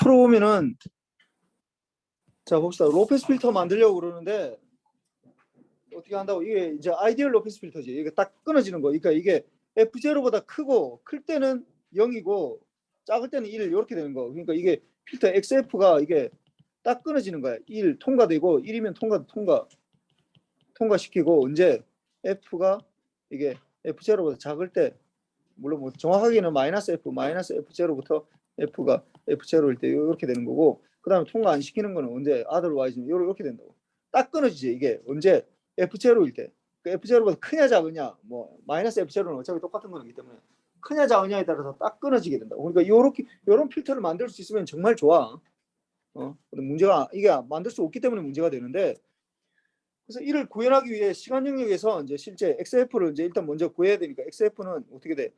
풀어보면은 자 봅시다. 로페스 필터 만들려고 그러는데 어떻게 한다고? 이게 이제 아이디얼 로페스 필터지. 이게 딱 끊어지는 거. 그러니까 이게 F0보다 크고 클 때는 0이고 작을 때는 1 이렇게 되는 거. 그러니까 이게 필터 XF가 이게 딱 끊어지는 거야. 1 통과되고 1이면 통과시키고 언제 F가 이게 F0보다 작을 때 물론 뭐 정확하게는 마이너스 F0부터 F가 F0일 때 이렇게 되는 거고 그 다음에 통과 안 시키는 거는 언제 otherwise는 이렇게 된다고. 딱 끊어지지 이게 언제 F0일 때. 그 F0보다 크냐 작으냐 뭐 마이너스 F0는 어차피 똑같은 거기 때문에 크냐 작으냐에 따라서 딱 끊어지게 된다고. 그러니까 요런 필터를 만들 수 있으면 정말 좋아. 근데 문제가 이게 만들 수 없기 때문에 문제가 되는데 그래서 이를 구현하기 위해 시간 영역에서 이제 실제 XF를 이제 일단 먼저 구해야 되니까 XF는 어떻게 돼?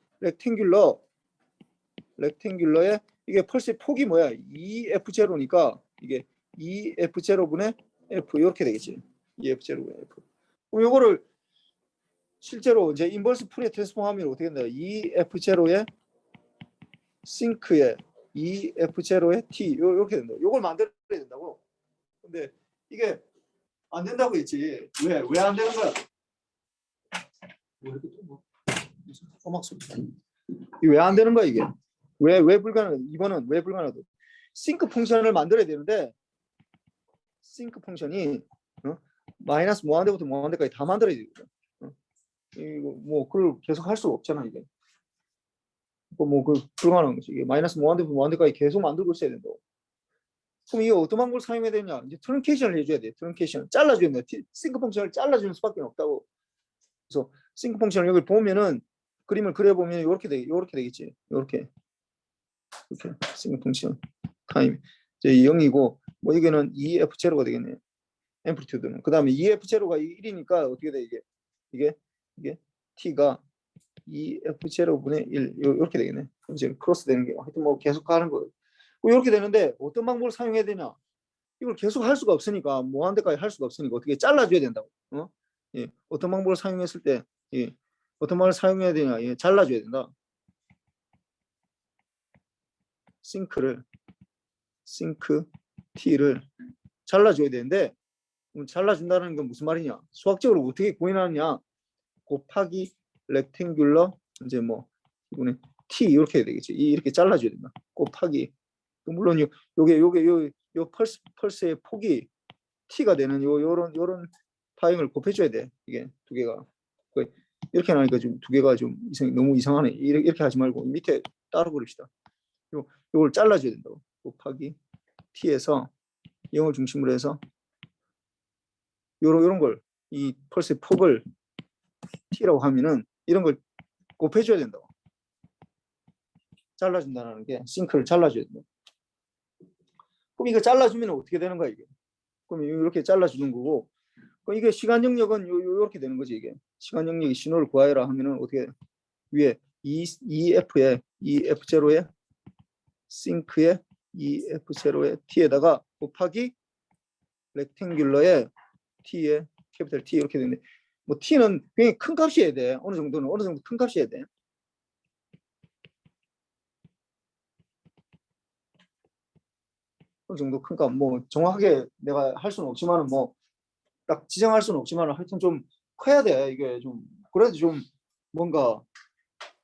렉탱귤러에 이게 펄스의 폭이 뭐야? 2F0니까 이게 2F0분의 F 이렇게 되겠지. 2F0분의 F. 그럼 요거를 실제로 이제 인버스 풀에 트랜스폼 하면 어떻게 된다? 2F0의 싱크에 2F0의 T 이렇게 된다. 요걸 만들어야 된다고. 근데 이게 안 된다고 했지. 왜 안 되는 거야? 왜 안 되는 거야 이게? 왜 불가능? 이번은 왜 불가능하다? 싱크 펑션을 만들어야 되는데 싱크 펑션이 마이너스 무한대부터 무한대까지 다 만들어야 되거든. 이거 뭐 그걸 계속 할 수가 없잖아 이게. 뭐그 불가능한 거지. 이게 마이너스 무한대부터 무한대까지 계속 만들고 있어야 된다고. 그럼 이게 어떤 방법을 사용해야 되냐? 이제 트렁케이션을 해줘야 돼. 트렁케이션 잘라줘야 돼. 싱크 펑션을 잘라주는 수밖에 없다고. 그래서 싱크 펑션을 여기 보면은 그림을 그려보면 이렇게 되겠지. 이렇게 싱크 펑션 타임 이제 0이고 뭐 이게는 2F0가 되겠네. 앰플리튜드는. 그 다음에 2F0가 1이니까 어떻게 돼 이게 T가 2F0분의 1 이렇게 되겠네. 이제 크로스 되는 게 하여튼 뭐 계속 가는 거. 이렇게 되는데 어떤 방법을 사용해야 되냐? 이걸 계속 할 수가 없으니까 무한대까지 할 수가 없으니까 어떻게 잘라줘야 된다고. 예. 어떤 방법을 사용했을 때 어떤 방법을 사용해야 되냐? 잘라줘야 된다. 싱크 T를 잘라줘야 되는데 잘라준다는 건 무슨 말이냐? 수학적으로 어떻게 구현하느냐? 곱하기 렉탱귤러 이제 뭐 이번에 T 이렇게 해야 되겠지. 이렇게 잘라줘야 된다. 곱하기 물론 요 펄스의 폭이 T가 되는 요런 타임을 곱해줘야 돼. 이게 두 개가 이렇게 나니까 좀 두 개가 좀 너무 이상하네. 이렇게 하지 말고 밑에 따로 그립시다. 요걸 잘라줘야 된다고. 곱하기 T에서 0을 중심으로 해서 요런 걸 이 펄스의 폭을 T라고 하면은 이런 걸 곱해줘야 된다고. 잘라준다는 게 싱크를 잘라줘야 된다. 그럼 이거 잘라주면 어떻게 되는 거야 이게? 그럼 이렇게 잘라주는 거고, 그럼 이게 시간 영역은 이렇게 되는 거지 이게. 시간 영역이 신호를 구하여라 하면은 어떻게 위에 EF0에 싱크에 EF0에 T에다가 곱하기 렉탱귤러에 T에 캐피탈 T 이렇게 되는데 뭐 T는 굉장히 큰 값이어야 돼. 어느 정도 큰 값이어야 돼. 어느 정도 큰 값. 뭐 정확하게 내가 할 수는 없지만은 뭐 딱 지정할 수는 없지만은 하여튼 좀 커야 돼. 이게 좀 그래도 좀 뭔가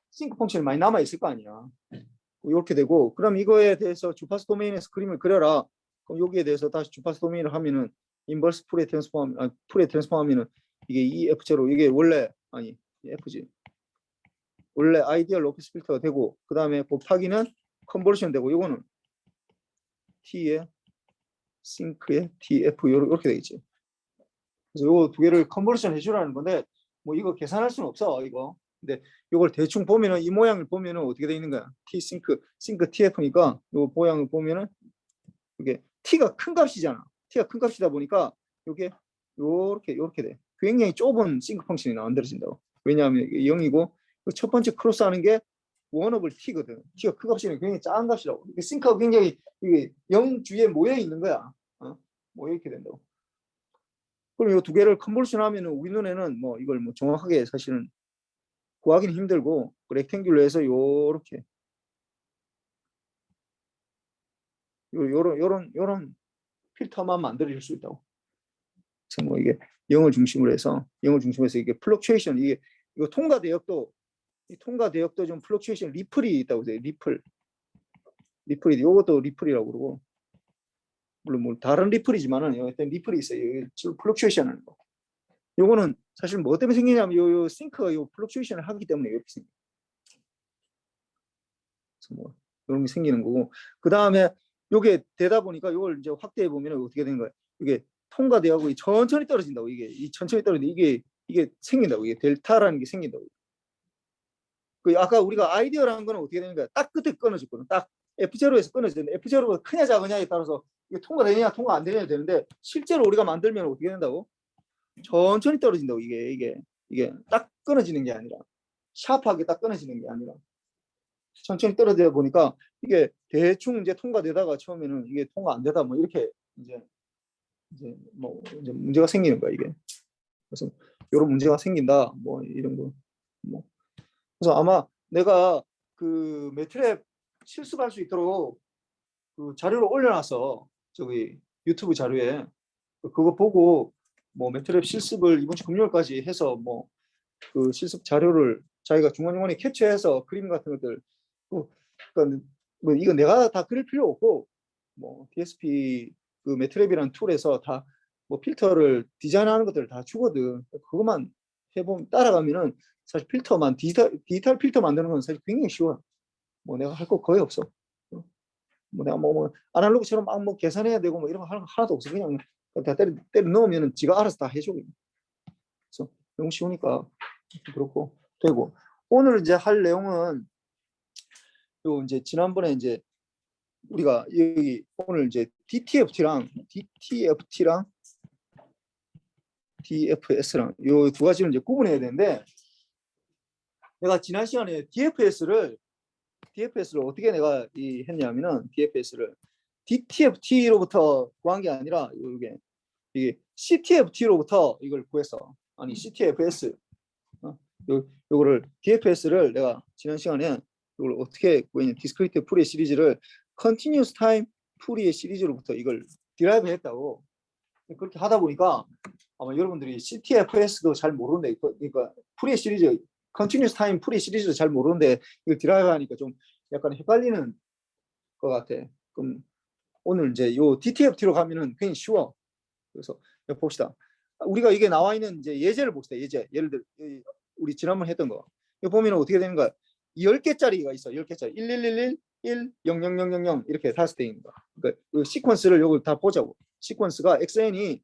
싱크 펑션이 많이 남아 있을 거 아니야. 이렇게 되고 그럼 이거에 대해서 주파수 도메인에서 그림을 그려라. 그럼 여기에 대해서 다시 주파수 도메인을 하면은 인버스 풀에 트랜스폼 하면은 이게 EF0 이게 원래 F지. 원래 아이디얼 로피스 필터가 되고 그 다음에 곱하기는 컨버션 되고 이거는 T에 싱크에 TF 이렇게 되겠지. 그래서 이거 두 개를 컨버션 해주라는 건데 뭐 이거 계산할 수는 없어 이거. 근데 이걸 대충 보면은 이 모양을 보면은 어떻게 돼 있는 거야? T 싱크 TF니까 이 모양을 보면은 이게 T가 큰 값이잖아. T가 큰 값이다 보니까 이게 요렇게 돼. 굉장히 좁은 싱크 펑션이 만들어진다고. 왜냐하면 0이고 첫 번째 크로스하는 게 원오블 T거든. T가 큰 값이면 굉장히 작은 값이라고. 싱크가 굉장히 이게 0 주위에 모여 있는 거야. 모여 있게 된다고. 그럼 이 두 개를 컨버션 하면은 우리 눈에는 뭐 이걸 뭐 정확하게 사실은 구하기는 힘들고 렉탱귤러에서 요렇게 요런 필터만 만들어질 수 있다고. 그래서 뭐 이게 영을 중심으로 해서 이게 플럭추에이션 이거 통과 대역도 좀 플럭추에이션 리플이 있다고 해요. 리플이 이것도 리플이라고 그러고, 물론 뭐 다른 리플이지만은 일단 리플이 있어요. 플럭추에이션 하는 거. 요거는 사실 뭐 때문에 생기냐면 요 싱크가 요 플럭추에이션을 하기 때문에 이렇게 생겨. 그래서 뭐 이런 게 생기는 거고, 그 다음에 요게 되다 보니까 요걸 이제 확대해 보면 어떻게 되는 거야? 이게 통과되고 천천히 떨어진다고. 이게 천천히 떨어지는데 이게 생긴다고. 이게 델타라는 게 생긴다고. 그 아까 우리가 아이디어라는 거는 어떻게 되는 거야? 딱 끝에 끊어졌거든. 딱 F0에서 끊어졌는데 F0가 크냐 작으냐에 따라서 이게 통과되느냐 통과 안 되느냐 되는데, 실제로 우리가 만들면 어떻게 된다고? 천천히 떨어진다고. 이게 딱 끊어지는 게 아니라, 샤프하게 딱 끊어지는 게 아니라 천천히 떨어지다 보니까 이게 대충 이제 통과되다가 처음에는 이게 통과 안 되다 뭐 이렇게 이제 문제가 생기는 거야 이게. 그래서 이런 문제가 생긴다 뭐 이런 거. 뭐 그래서 아마 내가 그 매트랩 실습할 수 있도록 그 자료를 올려놨어. 저기 유튜브 자료에. 그거 보고 뭐 매트랩 실습을 이번 주 금요일까지 해서 뭐 그 실습 자료를 자기가 중간중간에 캡처해서 그림 같은 것들, 그러니까 뭐 이거 내가 다 그릴 필요 없고, 뭐 DSP 그 매트랩이라는 툴에서 다 뭐 필터를 디자인하는 것들을 다 주거든. 그것만 해보면 따라가면은 사실 필터만 디지털 필터 만드는 건 사실 굉장히 쉬워. 뭐 내가 할 거 거의 없어. 뭐 내가 뭐 아날로그처럼 막 뭐 계산해야 되고 뭐 이런 거 하나도 없어. 그냥 다 때려 넣으면은 지가 알아서 다 해줘. 그래서 너무 쉬우니까 그렇고 되고, 오늘 이제 할 내용은 요 이제 지난번에 이제 우리가 여기 오늘 이제 DTFT랑 DFS랑 요 두 가지를 이제 구분해야 되는데, 내가 지난 시간에 DFS를 어떻게 내가 했냐면은 DFS를 DTFT로부터 구한 게 아니라 이게 CTFT로부터 이걸 구했어. 아니 CTFS. 요거를 DFS를 내가 지난 시간에 이걸 어떻게 구했냐, 디스크리트 풀이의 시리즈를 컨티뉴스 타임 풀이의 시리즈로부터 이걸 디라이브 했다고. 그렇게 하다 보니까 아마 여러분들이 CTFS도 잘 모르는데, 그러니까 풀이의 시리즈 컨티뉴스 타임 풀이 시리즈도 잘 모르는데 이걸 디라이브 하니까 좀 약간 헷갈리는 것 같아. 그럼 오늘 이제 요 DTFT로 가면은 굉장히 쉬워. 그래서 봅시다. 우리가 이게 나와 있는 이제 예제를 봅시다. 예를 들어 우리 지난번 했던 거. 이거 보면 어떻게 되는가? 10개짜리가 있어. 10개짜리. 1111, 1, 0, 0, 0, 0, 0 이렇게 다섯 대 있는 거. 그러니까 그 시퀀스를 요걸 다 보자고. 시퀀스가 XN이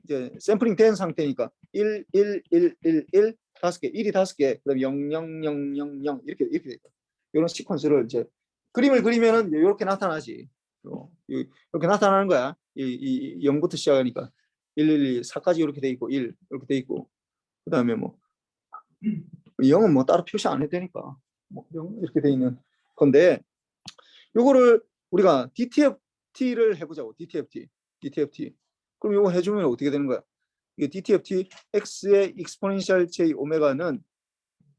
이제 샘플링 된 상태니까 1, 1, 1, 1, 1 다섯 개, 1이 다섯 개, 그다음에 0, 0, 0, 0, 0 이렇게 돼 있다. 이런 시퀀스를 이제 그림을 그리면은 이렇게 나타나지. 이렇게 나타나는 거야. 이 0부터 시작하니까 1, 1, 2, 4까지 이렇게 돼 있고 1 이렇게 돼 있고, 그다음에 뭐 0은 뭐 따로 표시 안 해도 되니까 뭐 0 이렇게 돼 있는 건데, 요거를 우리가 DTFT를 해보자고. DTFT. 그럼 요거 해주면 어떻게 되는 거야? 이게 DTFT x의 익스포넨셜 j 오메가는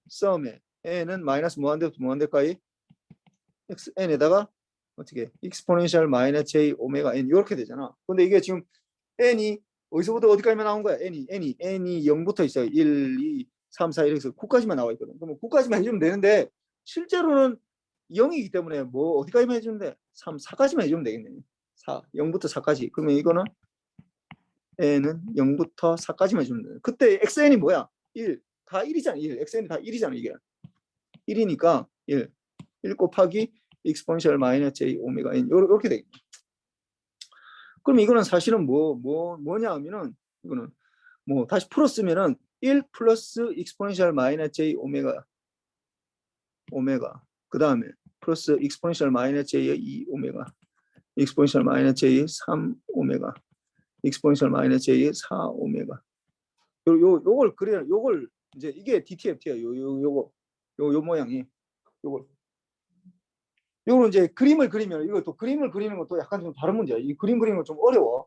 썸에 n은 마이너스 무한대부터 무한대까지 xn에다가 어떻게 익스포넨셜 마이너스 j 오메가 n 이렇게 되잖아. 근데 이게 지금 n이 어디서부터 어디까지만 나온 거야? n이 0부터 있어요. 1, 2, 3, 4 이렇게 해서 9까지만 나와 있거든. 그러면 9까지만 해주면 되는데 실제로는 0이기 때문에 뭐 어디까지만 해주면 돼? 3, 4까지만 해주면 되겠네. 4, 0부터 4까지. 그러면 이거는 n은 0부터 4까지만 해주면 돼. 그때 xn이 뭐야? 1. 다 1이잖아. 1. xn이 다 1이잖아. 이게 1이니까 1 곱하기 익스포넨셜 마이너스 j 오메가 n 이렇게 돼. 그럼 이거는 사실은 뭐냐 하면은 이거는 뭐 다시 풀었으면은 1 플러스 익스포넨셜 마이너스 j 오메가 그 다음에 플러스 익스포넨셜 마이너스 j의 2 오메가 익스포넨셜 마이너스 j의 3 오메가 익스포넨셜 마이너스 j의 4 오메가 요걸 그래야 요걸 이제 이게 DTFT야. 요거 모양이 요걸 이제 그림을 그리면, 이거 또 그림을 그리는 것도 약간 좀 다른 문제야. 이 그림 그리는 거 좀 어려워.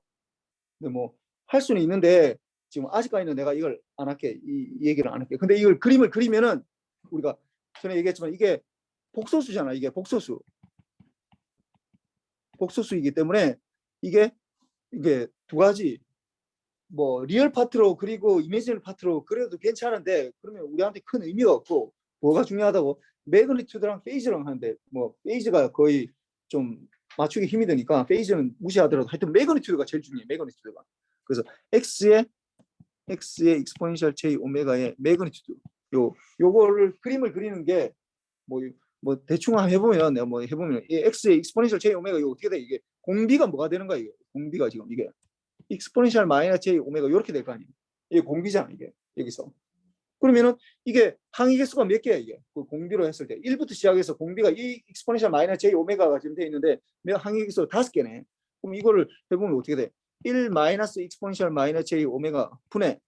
근데 뭐 할 수는 있는데 지금 아직까지는 내가 이걸 안 할게. 이 얘기를 안 할게. 근데 이걸 그림을 그리면은 우리가 전에 얘기했지만 이게 복소수잖아. 이게 복소수. 복소수이기 때문에 이게 두 가지 뭐 리얼 파트로 그리고 이미지널 파트로 그래도 괜찮은데 그러면 우리한테 큰 의미가 없고 뭐가 중요하다고 매그니튜드랑 페이즈랑 하는데 뭐 페이즈가 거의 좀 맞추기 힘이 드니까 페이즈는 무시하더라도 하여튼 매그니튜드가 제일 중요해. 매그니튜드가. 그래서 x의 익스포넨셜 j 오메가의 매그니튜드 요거를 그림을 그리는 게 뭐 대충 한번 해보면 내가 뭐 해보면 이 x의 익스포넨셜 j 오메가 이거 어떻게 돼? 이게 공비가 뭐가 되는 거야? 이게 공비가 지금 이게 익스포넨셜 마이너스 j 오메가 이렇게 될 거 아니에요. 이게 공비잖아 이게 여기서. 그러면은 이게 항의 개수가 몇 개야 이게 그 공비로 했을 때 1부터 시작해서 공비가 이 익스포넨셜 마이너스 j 오메가가 지금 돼 있는데 항의 개수 5개네. 그럼 이거를 해보면 어떻게 돼? 1 마이너스 익스포넨셜 마이너스 j 오메가 분의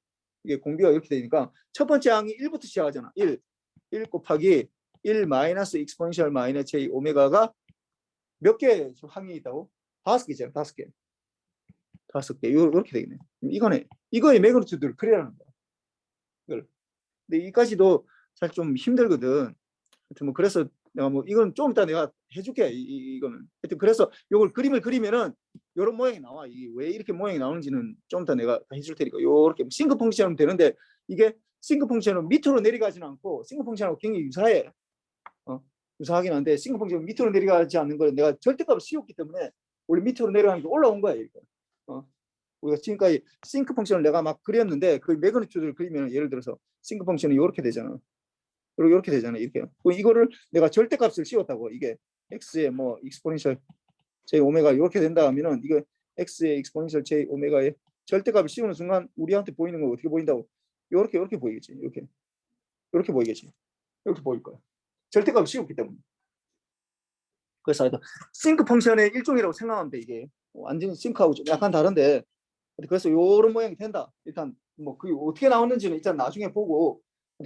이게 공비가 이렇게 되니까 첫 번째 항이 1부터 시작하잖아. 1 곱하기 1 마이너스 익스포넨셜 마이너스 j 오메가가 몇 개 항이 있다고? 5개잖아. 5개. 5개. 이렇게 되겠네. 이거네. 이거의 매그니튜드를 그리라는 거야. 이걸. 근데 이까지도 사실 좀 힘들거든. 하여튼 뭐 그래서 내가 뭐 이건 좀 이따 내가 해줄게. 이거는. 하여튼 그래서 이걸 그림을 그리면은 이런 모양이 나와. 이게 왜 이렇게 모양이 나오는지는 좀 이따 내가 해줄 테니까. 이렇게 싱크 펑션은 되는데 이게 싱크 펑션은 밑으로 내려가지는 않고 싱크 펑션하고 굉장히 유사해. 유사하긴 한데 싱크 펑션은 밑으로 내려가지 않는 걸 내가 절대값을 씌웠기 때문에 원래 밑으로 내려가는 게 올라온 거야. 이거. 우리가 지금까지 싱크 펑션을 내가 막 그렸는데 그 매그니튜드를 그리면 예를 들어서 싱크 펑션이 이렇게 되잖아. 그리고 이렇게 되잖아. 이렇게. 이거를 내가 절대값을 씌웠다고. 이게 x의 뭐 익스포넨셜 j 오메가 이렇게 된다 하면은 이거 x의 익스포넨셜 j 오메가의 절대값을 씌우는 순간 우리한테 보이는 거 어떻게 보인다고? 이렇게 보이겠지. 이렇게 보이겠지. 이렇게 보일 거야. 절대값을 씌웠기 때문에. 그래서 싱크 펑션의 일종이라고 생각하면 돼. 이게 완전히 싱크하고 좀 약간 다른데 그래서 이런 모양이 된다. 일단 뭐 그게 어떻게 나오는지는 일단 나중에 보고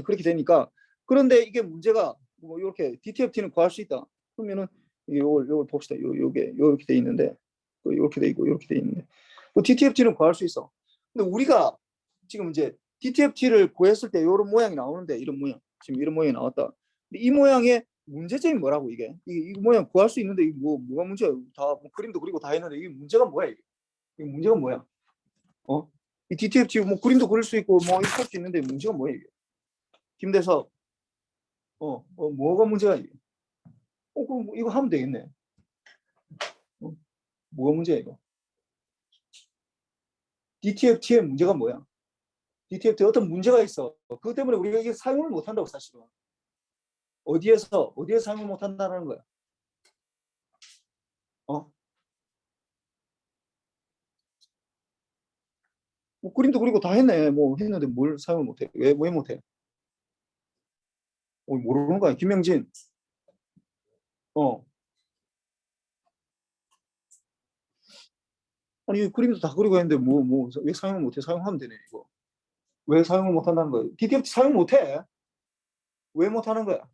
그렇게 되니까. 그런데 이게 문제가 뭐 이렇게 DTFT는 구할 수 있다. 그러면은 요걸 봅시다. 요게 이렇게 돼 있는데 이렇게 돼 있고 이렇게 돼 있는데 뭐 DTFT는 구할 수 있어. 근데 우리가 지금 이제 DTFT를 구했을 때 이런 모양이 나오는데 이런 모양 지금 이런 모양이 나왔다. 근데 이 모양의 문제점이 뭐라고 이게 이 모양 구할 수 있는데 이게 뭐가 문제야? 다뭐 그림도 그리고 다 했는데 이게 문제가 뭐야 이게? 이게 문제가 뭐야? 이 DTFT 뭐 그림도 그릴 수 있고 뭐 이렇게 할 수 있는데 문제가 뭐야 이게? 김대서 뭐가 문제가 이게? 그럼 이거 하면 되겠네. 뭐가 문제야 이거? DTFT의 문제가 뭐야? DTFT에 어떤 문제가 있어. 그것 때문에 우리가 이게 사용을 못 한다고 사실은. 어디에서 사용을 못 한다는 거야? 뭐 그림도 그리고 다 했네. 뭐 했는데 뭘 사용을 못 해? 왜 못 해? 모르는 거야. 김명진. 아니 그림도 다 그리고 했는데 왜 사용을 못 해? 사용하면 되네 이거. 왜 사용을 못 한다는 거야? DTFT 사용 못 해? 왜 못 하는 거야?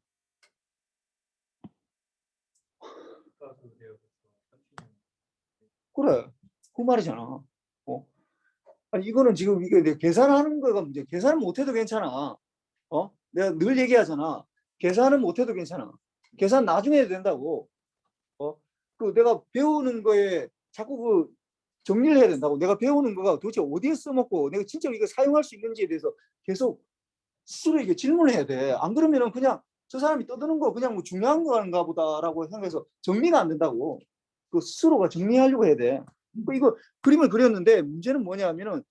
그래. 그 말이잖아. 아니 이거는 지금 이게 내가 계산하는 거가 문제. 계산을 못 해도 괜찮아. 내가 늘 얘기하잖아. 계산은 못 해도 괜찮아. 계산 나중에 해도 된다고. 그 내가 배우는 거에 자꾸 그 정리를 해야 된다고. 내가 배우는 거가 도대체 어디에 써먹고 내가 진짜 이거 사용할 수 있는지에 대해서 계속 스스로 이게 질문을 해야 돼. 안 그러면은 그냥 저 사람이 떠드는 거 그냥 뭐 중요한 거인가 보다라고 생각해서 정리가 안 된다고. 그 스스로가 정리하려고 해야 돼. 이거 그림을 그렸는데 문제는 뭐냐면은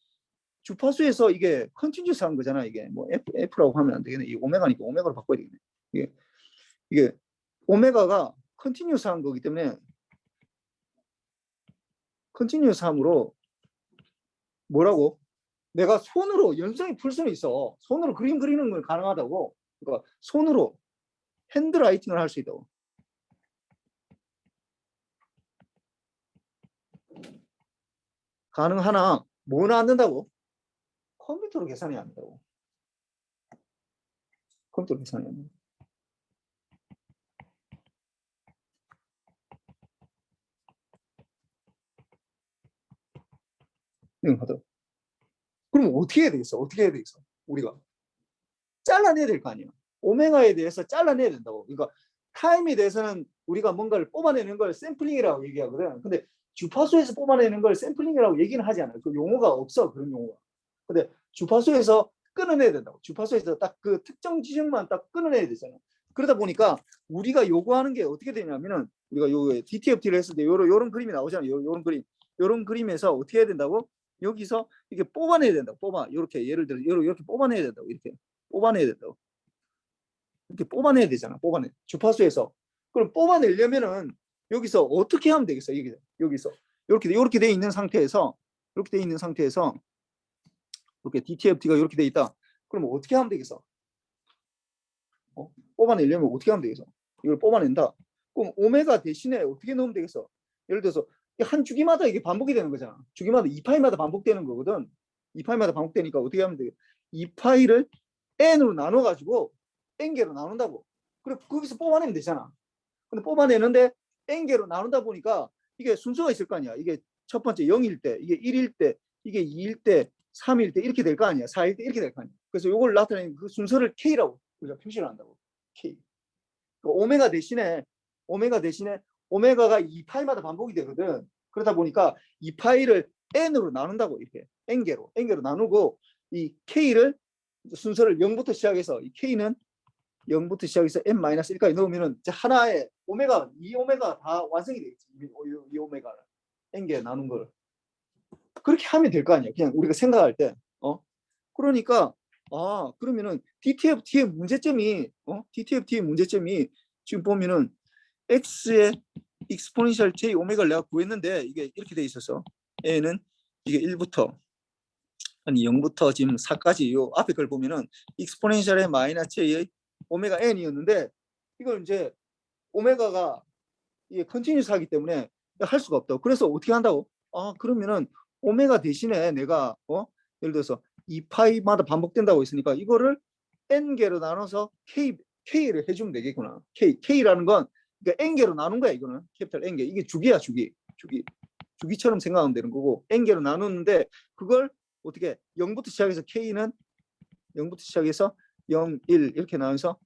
주파수에서 이게 컨티뉴스한 거잖아. 이게 뭐 F라고 하면 안 되겠네. 이 오메가니까 오메가로 바꿔야 되겠네. 이게 오메가가 컨티뉴스한 거기 때문에 컨티뉴스함으로 뭐라고? 내가 손으로 연성이 풀 수는 있어. 손으로 그림 그리는 건 가능하다고. 그러니까 손으로 핸드라이팅을 할 수 있다고. 가능하나 뭐는 안 된다고? 컴퓨터로 계산이 안 된다고. 컴퓨터로 계산이 안 된다고. 하더라고. 그럼 어떻게 해야 되겠어? 어떻게 해야 되겠어? 우리가 잘라내야 될 거 아니야. 오메가에 대해서 잘라내야 된다고. 그러니까 타임에 대해서는 우리가 뭔가를 뽑아내는 걸 샘플링이라고 얘기하거든. 근데 주파수에서 뽑아내는 걸 샘플링이라고 얘기는 하지 않아요. 그 용어가 없어, 그런 용어가. 근데 주파수에서 끊어내야 된다고. 주파수에서 딱 그 특정 지점만 딱 끊어내야 되잖아. 그러다 보니까 우리가 요구하는 게 어떻게 되냐면은 우리가 요 DTFT를 했을 때 요런 그림이 나오잖아요. 요런 그림. 요런 그림에서 어떻게 해야 된다고? 여기서 이렇게 뽑아내야 된다고. 요렇게 예를 들어 이렇게 뽑아내야 된다고. 이렇게 뽑아내야 된다고. 이렇게 뽑아내야 되잖아. 주파수에서. 그럼 뽑아내려면은 여기서 어떻게 하면 되겠어? 여기서 이렇게 돼 있는 상태에서 이렇게 DTFT가 이렇게 돼 있다. 그럼 어떻게 하면 되겠어? 뽑아내려면 어떻게 하면 되겠어? 이걸 뽑아낸다. 그럼 오메가 대신에 어떻게 넣으면 되겠어? 예를 들어서 한 주기마다 이게 반복이 되는 거잖아. 주기마다 2파이마다 반복되는 거거든. 2파이마다 반복되니까 어떻게 하면 되겠어? 2파이를 n으로 나눠가지고 n개로 나눈다고. 그래 거기서 뽑아내면 되잖아. 근데 뽑아내는데 n개로 나눈다 보니까 이게 순서가 있을 거 아니야. 이게 첫 번째 0일 때, 이게 1일 때, 이게 2일 때, 3일 때 이렇게 될 거 아니야. 4일 때 이렇게 될 거 아니야. 그래서 이걸 나타내는 그 순서를 K라고 우리가 표시를 한다고. K. 오메가 대신에 오메가가 2파이마다 반복이 되거든. 그러다 보니까 2파이를 n으로 나눈다고. 이렇게 n개로 나누고 이 K를 순서를 0부터 시작해서 이 K는 0부터 시작해서 n-1까지 넣으면은 하나의 오메가 2오메가 다 완성이 되겠지. 2오메가를 n개 나눈 걸 그렇게 하면 될 거 아니야. 그냥 우리가 생각할 때. 그러니까 그러면은 DTFT의 문제점이 지금 보면은 x의 익스포넨셜 j 오메가를 내가 구했는데 이게 이렇게 돼 있어서 n은 이게 1부터 아니 0부터 지금 4까지 요 앞에 걸 보면은 익스포넨셜의 마이너스 j의 오메가 n이었는데 이걸 이제 오메가가 이게 컨티뉴스 하기 때문에 할 수가 없다고. 그래서 어떻게 한다고? 그러면은 오메가 대신에 내가 예를 들어서 2파이마다 반복된다고 했으니까 이거를 n개로 나눠서 k를 해주면 되겠구나. k라는 건 그러니까 n개로 나눈 거야. 이거는 캐피탈 n개. 이게 주기야. 주기처럼 생각하면 되는 거고 n개로 나누는데 그걸 어떻게 0부터 시작해서 k는 0부터 시작해서 0, 1 이렇게 나눠서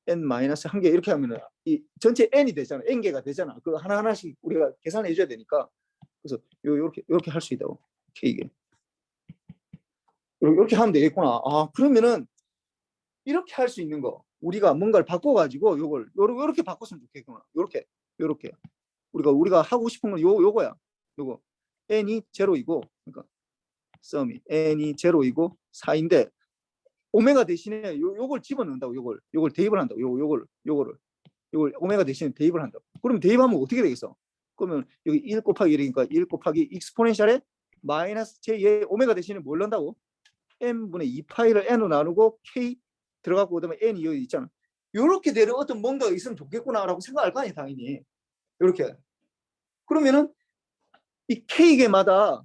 n-1개 이렇게 하면은 이 전체 n이 되잖아. n개가 되잖아. 그 하나하나씩 우리가 계산해 줘야 되니까. 그래서 요렇게 할 수 있다고. K게. 이렇게 하면 되겠구나. 그러면은 이렇게 할 수 있는 거. 우리가 뭔가를 바꿔가지고 요렇게 바꿨으면 좋겠구나. 요렇게. 우리가 하고 싶은 건 요거야. 요거. n이 제로이고, 그러니까 썸이 n이 제로이고 4인데 오메가 대신에 요걸 집어넣는다고. 요걸 대입을 한다고. 요거를 오메가 대신에 대입을 한다고. 그럼 대입하면 어떻게 되겠어? 그러면 여기 1 곱하기 1이니까 1 곱하기 익스포넨셜에 마이너스 j의 오메가 대신에 뭘 넣는다고? n분의 2파이를 n으로 나누고 k 들어가고 그다음에 n이 여기 있잖아. 요렇게 되는 어떤 뭔가가 있으면 좋겠구나라고 생각할 거 아니야, 당연히. 요렇게. 그러면은 이 k마다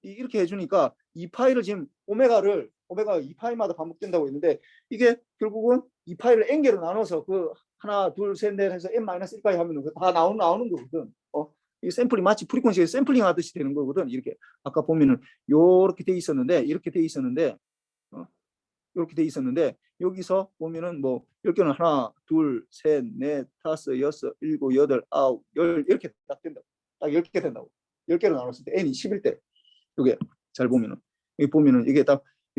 이렇게 해주니까 2파이를 지금 오메가가 2파이마다 반복된다고 했는데 이게 결국은 2파이를 n개로 나눠서 그 하나, 둘, 셋, 넷 해서 n-1까지 하면 다 나오는 거거든. 이 샘플이 마치 프리퀀시에 샘플링 하듯이 되는 거거든. 이렇게 아까 보면은 이렇게 돼 있었는데 이렇게 돼 있었는데 여기서 보면은 뭐 10개는 하나, 둘, 셋, 넷, 다섯, 여섯, 일곱, 여덟, 아홉, 열 이렇게 딱 된다고. 딱 10개 된다고. 10개로 나눴을 때 n이 11대. 이게 잘 보면은 이게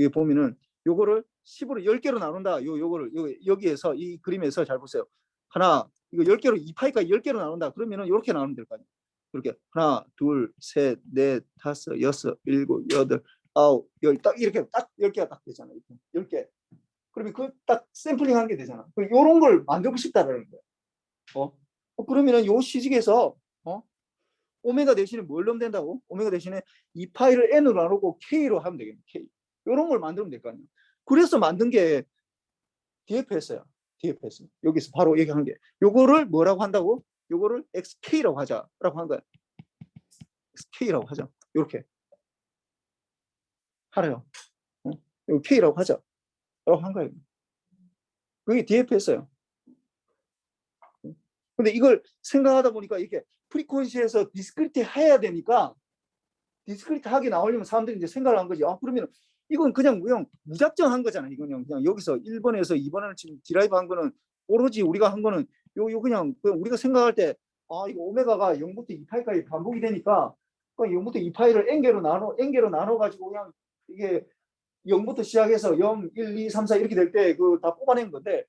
보면은 요거를 10으로 10개로 나눈다. 요거를 여기에서 이 그림에서 잘 보세요. 하나 이거 10개로 2파이까지 10개로 나눈다. 그러면은 이렇게 나누면 될 거 아니에요. 이렇게 하나, 둘, 셋, 넷, 다섯, 여섯, 일곱, 여덟, 아홉, 열 딱 이렇게 딱 10개가 딱 되잖아요. 10개. 그러면 그 딱 샘플링 하는 게 되잖아. 요런 걸 만들고 싶다라는 거야. 그러면은 요 시식에서 오메가 대신에 뭘 넣으면 된다고? 오메가 대신에 2파이를 n으로 나누고 k로 하면 되겠네. k. 이런 걸 만들면 될 거 아니야. 그래서 만든 게 DFS야. DFS. 여기서 바로 얘기한 게. 요거를 뭐라고 한다고? 요거를 XK라고 하자라고 한 거야. XK라고 하자. 이렇게 하래요. 요 K라고 하자라고 한 거예요. 그게 DFS예요. 근데 이걸 생각하다 보니까 이렇게 프리퀀시에서 디스크리트 해야 되니까 디스크리트 하게 나오려면 사람들이 이제 생각을 한 거지. 그러면 이건 그냥 무작정 한 거잖아. 이건 그냥 여기서 1번에서 2번을 지금 드라이브 한 거는 오로지 우리가 한 거는 요 그냥 우리가 생각할 때 이거 오메가가 0부터 2파이까지 반복이 되니까 0부터 2파이를 n개로 나눠 가지고 그냥 이게 0부터 시작해서 0, 1, 2, 3, 4 이렇게 될 때 그 다 뽑아낸 건데,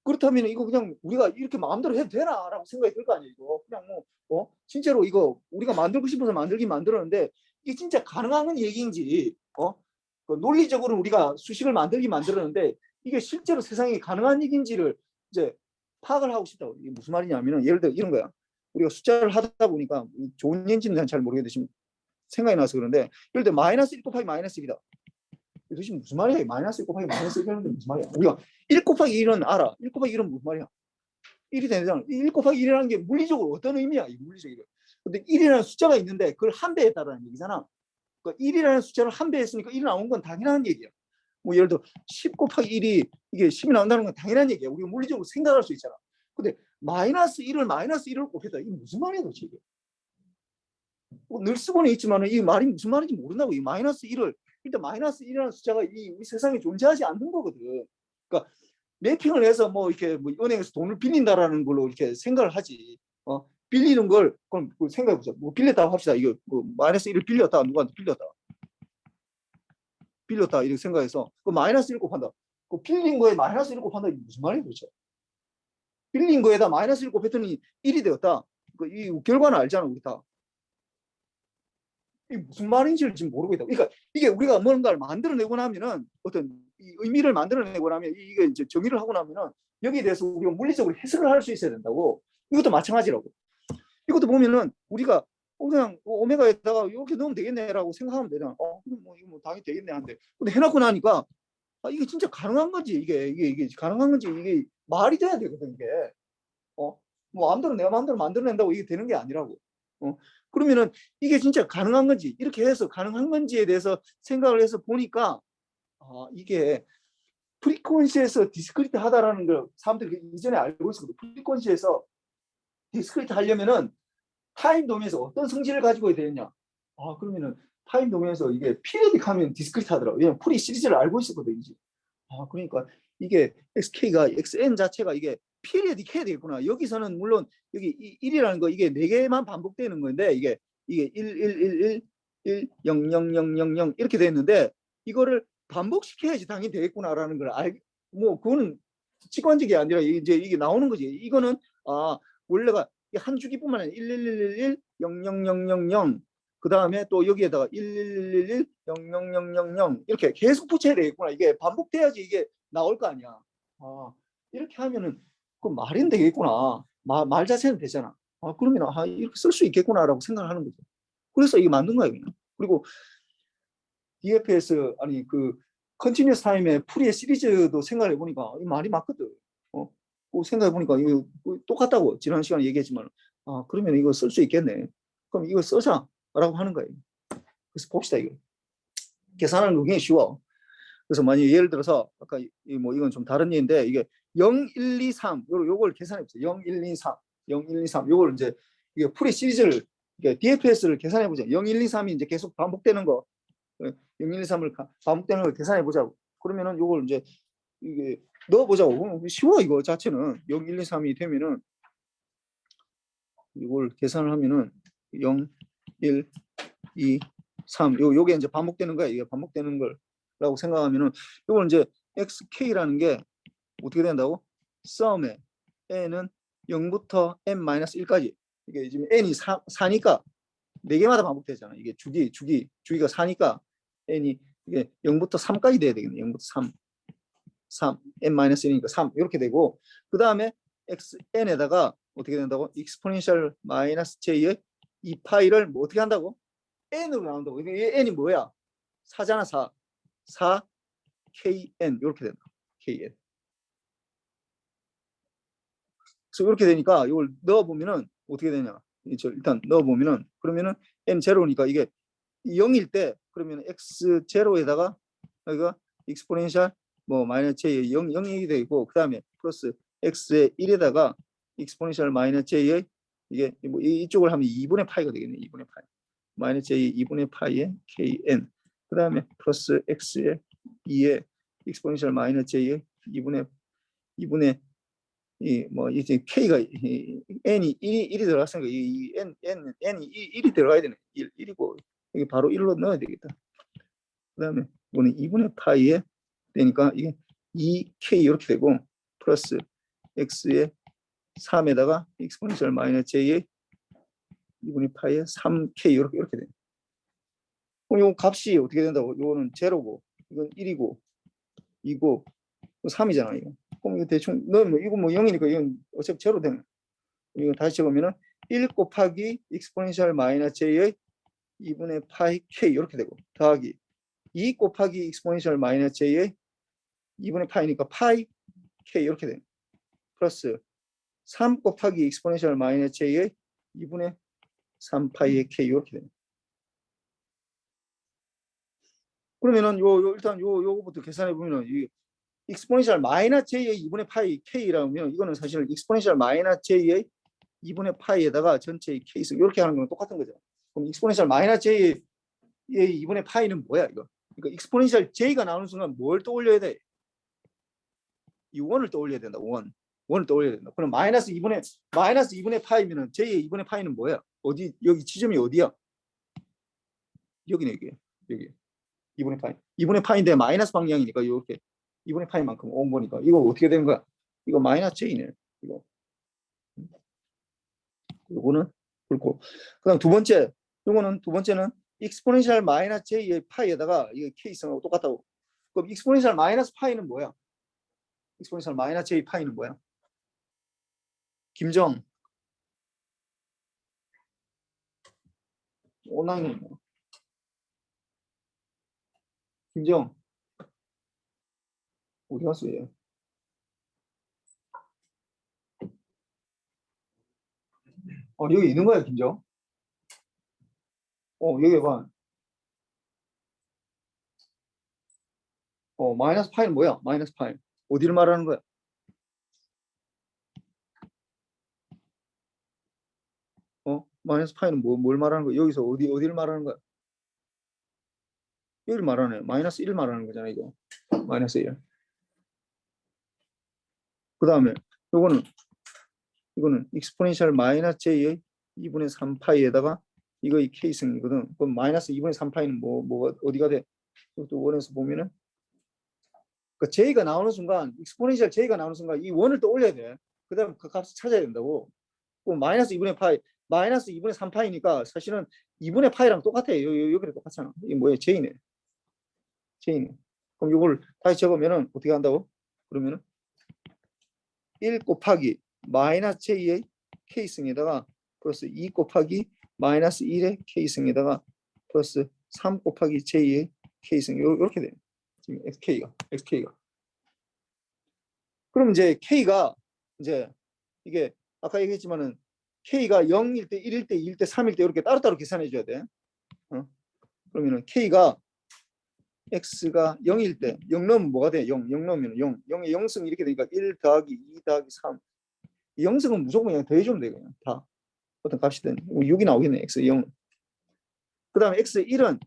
그렇다면 이거 그냥 우리가 이렇게 마음대로 해도 되나라고 생각이 들 거 아니에요. 이거 그냥 진짜로 이거 우리가 만들고 싶어서 만들었는데 이게 진짜 가능한 얘기인지 그 논리적으로 우리가 수식을 만들었는데 이게 실제로 세상에 가능한 얘기인지를 이제 파악을 하고 싶다고. 이게 무슨 말이냐면은 예를 들어 이런 거야. 우리가 숫자를 하다 보니까 좋은 얘기인지는 잘 모르겠는데 지금 생각이 나서 그런데, 예를 들어 마이너스 1 곱하기 마이너스 1이다. 도대체 무슨 말이야? 마이너스 1 곱하기 마이너스 1이라는 게 무슨 말이야? 우리가 1 곱하기 1은 알아. 1 곱하기 1은 무슨 말이야? 1이 되잖아. 1 곱하기 1이라는 게 물리적으로 어떤 의미야? 이 물리적으로. 근데 1이라는 숫자가 있는데 그걸 한 배 했다는 얘기잖아. 그러니까 1이라는 숫자를 한 배 했으니까 1이 나온 건 당연한 얘기야. 뭐 예를 들어 10 곱하기 1이 이게 10이 나온다는 건 당연한 얘기야. 우리가 물리적으로 생각할 수 있잖아. 근데 마이너스 1을 곱했다. 이게 무슨 말이야 도대체 이게? 늘 쓰고는 있지만 이 말이 무슨 말인지 모른다고. 이 마이너스 1을 일단 마이너스 1이라는 숫자가 이 세상에 존재하지 않는 거거든. 그러니까 매핑을 해서 뭐 이렇게 뭐 은행에서 돈을 빌린다라는 걸로 이렇게 생각을 하지. 빌리는 걸 그럼 생각해 보자. 뭐 빌렸다고 합시다. 이거 뭐 마이너스 1을 빌렸다. 누구한테 빌렸다 이렇게 생각해서 그 마이너스 1 곱한다. 그 빌린 거에 마이너스 1 곱한다. 이게 무슨 말이야 도대체? 빌린 거에다 마이너스 1 곱했더니 1이 되었다. 이 결과는 알잖아 우리 다. 이게 무슨 말인지를 지금 모르고 있다. 그러니까 이게 우리가 뭔가를 만들어내고 나면은 어떤 이 의미를 만들어내고 나면 이게 이제 정의를 하고 나면은 여기에 대해서 우리가 물리적으로 해석을 할 수 있어야 된다고. 이것도 마찬가지라고. 이것도 보면은 우리가 그냥 오메가에다가 이렇게 넣으면 되겠네라고 생각하면 되잖아. 이거 뭐 당연히 되겠네 한데, 근데 해놓고 나니까 이게 진짜 가능한 건지 이게 가능한 건지 이게 말이 돼야 되거든 이게. 뭐 마음대로 내가 마음대로 만들어낸다고 이게 되는 게 아니라고. 그러면은 이게 진짜 가능한 건지, 이렇게 해서 가능한 건지에 대해서 생각을 해서 보니까 이게 프리퀀시에서 디스크리트 하다라는 걸 사람들이 이전에 알고 있었거든. 프리퀀시에서 디스크리트 하려면은 타임 도메인에서 어떤 성질을 가지고 있어야 되느냐. 그러면은 타임 도메인에서 이게 피리어딕 하면 디스크리트 하더라고. 왜냐면 프리 시리즈를 알고 있었거든 이제. 그러니까 이게 XK가 XN 자체가 이게 피리어딕 해야 되겠구나. 여기서는 물론 여기 1이라는 거 이게 4개만 반복되는 건데 이게 1, 1, 1, 1, 1, 0, 0, 0, 0, 0 이렇게 돼 있는데 이거를 반복시켜야지 당연히 되겠구나라는 걸 뭐 그거는 직관적이 아니라 이제 이게 나오는 거지. 이거는 원래가 한 주기뿐만 아니라 1, 1, 1, 1, 1, 0, 0, 0, 0, 0 그 다음에 또 여기에다가 1, 1, 1, 1, 1, 0, 0, 0, 0, 0 이렇게 계속 붙여야 되겠구나. 이게 반복돼야지 이게 나올 거 아니야. 이렇게 하면은 그 말이 되겠구나. 말 자체는 되잖아. 그러면 이렇게 쓸 수 있겠구나라고 생각을 하는 거죠. 그래서 이게 만든 거예요. 그냥. 그리고 DFS 아니 그 컨티뉴어스 타임의 풀이의 시리즈도 생각해 보니까 이 말이 맞거든. 생각해 보니까 이거 똑같다고 지난 시간에 얘기했지만 그러면 이거 쓸 수 있겠네. 그럼 이거 써자라고 하는 거예요. 그래서 봅시다 이거. 계산하는 거 굉장히 쉬워. 그래서 만약 예를 들어서 아까 뭐 이건 좀 다른 예인데 이게 0, 1, 2, 3 요걸 계산해 보세요. 0, 1, 2, 3, 0, 1, 2, 3 요걸 이제 이게 풀이 시리즈를 DFS를 계산해 보자. 0, 1, 2, 3이 이제 계속 반복되는 거 0, 1, 2, 3을 반복되는 걸 계산해 보자고. 그러면은 요걸 이제 이게 넣어 보자고. 쉬워 이거 자체는. 0, 1, 2, 3이 되면은 이걸 계산을 하면은 0, 1, 2, 3 요게 이제 반복되는 거야. 이게 반복되는 걸라고 생각하면은 이걸 이제 xk라는 게 어떻게 된다고? 썸에 n은 0부터 n-1까지 이게 지금 n이 4니까 4개마다 반복되잖아. 이게 주기가 4니까 n이 이게 0부터 3까지 돼야 되겠네. 0부터 3 n-1이니까 3 이렇게 되고, 그 다음에 xn에다가 어떻게 된다고? exponential j의 2파이를 뭐 어떻게 한다고? n으로 나온다고. 이게 n이 뭐야? 4잖아. 4 kn 이렇게 된다. kn. 그래서 이렇게 되니까 이걸 넣어보면은 어떻게 되냐? 일단 넣어보면은 그러면은 n0니까 이게 0일 때 그러면 x0에다가 여기가 exponential 뭐 마이너스 j의 0이 되고, 그 다음에 플러스 x의 1에다가 exponential 마이너스 j의 이게 뭐 이쪽을 하면 2분의 파이가 되겠네. 2분의 파이 마이너스 j 2분의 파이의 kn, 그 다음에 플러스 x의 2의 exponential 마이너스 j의 2분의 이 뭐 이제 K가 n이 1이 들어갔으니까 이 n이 1이 들어가야 되네. 1이고 이게 바로 1로 넣어야 되겠다. 그다음에 이거는 2분의 파이에 되니까 이게 2K 이렇게 되고 플러스 x의 3에다가 exponential 마이너스 j의 2분의 파이에 3K 이렇게 돼요. 그럼 이 값이 어떻게 된다고? 이거는 제로고 이건 1이고 2고 3이잖아 이거. 그럼 이거 대충 넣으면 이거 뭐 0이니까 이건 어차피 제로 되는. 이거 다시 적으면은 1 곱하기 exponential 마이너스 j의 2분의 파이 k 이렇게 되고 더하기 2 곱하기 exponential 마이너스 j의 2분의 파이니까 파이 k 이렇게 되는 플러스 3 곱하기 exponential 마이너스 j의 2분의 3파이의 k 이렇게 되는. 그러면은 일단 요거부터 계산해 보면은 이 exponential 마이너스 j의 2분의 파이 k라면 이거는 사실 exponential 마이너스 j의 2분의 파이에다가 전체의 k수 이렇게 하는 거랑 똑같은 거죠. 그럼 exponential 마이너스 j의 2분의 파이는 뭐야 이거? 그러니까 exponential j가 나오는 순간 뭘 떠올려야 돼? 이 원을 떠올려야 된다. 원을 떠올려야 된다. 그럼 마이너스 2분의 파이면은 j의 2분의 파이는 뭐야? 어디 여기 지점이 어디야? 여기네 여기 2분의 파이. 2분의 파이인데 마이너스 방향이니까 이렇게 2분의 파이만큼 온 거니까 이거 어떻게 되는 거야? 이거 마이너스 j네. 이거. 요거는 그렇고. 그다음 두 번째는 exponential 마이너스 j의 파이에다가 이거 k성하고 똑같다고. 그럼 exponential 마이너스 파이는 뭐야? exponential 마이너스 j 파이는 뭐야? 김정. 온라인에 김정 어디 갔어 얘? 여기 있는 거야 김정? 여기 봐. 마이너스 파이는 뭐야? 마이너스 파이. 어디를 말하는 거야? 마이너스 파이는 뭘 말하는 거야? 여기서 어디를 말하는 거야? 여기를 말하네. 마이너스 1 말하는 거잖아 이거. 마이너스 1. 그 다음에 이거는 exponential 마이너스 j의 2분의 3파이에다가 이거 이 k승이거든. 그럼 마이너스 2분의 3파이는 뭐가 어디가 돼? 이것도 원에서 보면은 그 j가 나오는 순간 exponential j가 나오는 순간 이 원을 또 올려야 돼. 그 다음 그 값을 찾아야 된다고. 그럼 마이너스 2분의 파이 마이너스 2분의 3파이니까 사실은 2분의 파이랑 똑같아. 여기랑 똑같잖아. 이게 뭐야? j네. 그럼 이걸 다시 적으면은 어떻게 한다고? 그러면은 1 곱하기 마이너스 j의 k승에다가 플러스 2 곱하기 마이너스 1의 k승에다가 플러스 3 곱하기 j의 k승 이렇게 돼요. 지금 xk가. 그럼 이제 k가 이제 이게 아까 얘기했지만은 k가 0일 때, 1일 때, 2일 때, 3일 때 이렇게 따로따로 계산해 줘야 돼. 그러면은 k가 x가 0일 때 0 넣으면 뭐가 돼? 0 넣으면 0의 0승 이렇게 되니까 1 더하기 2 더하기 3 이 0승은 무조건 그냥 더해주면 돼 그냥 다 어떤 값이든 6이 나오겠네 x 0. 그 다음에 x 1은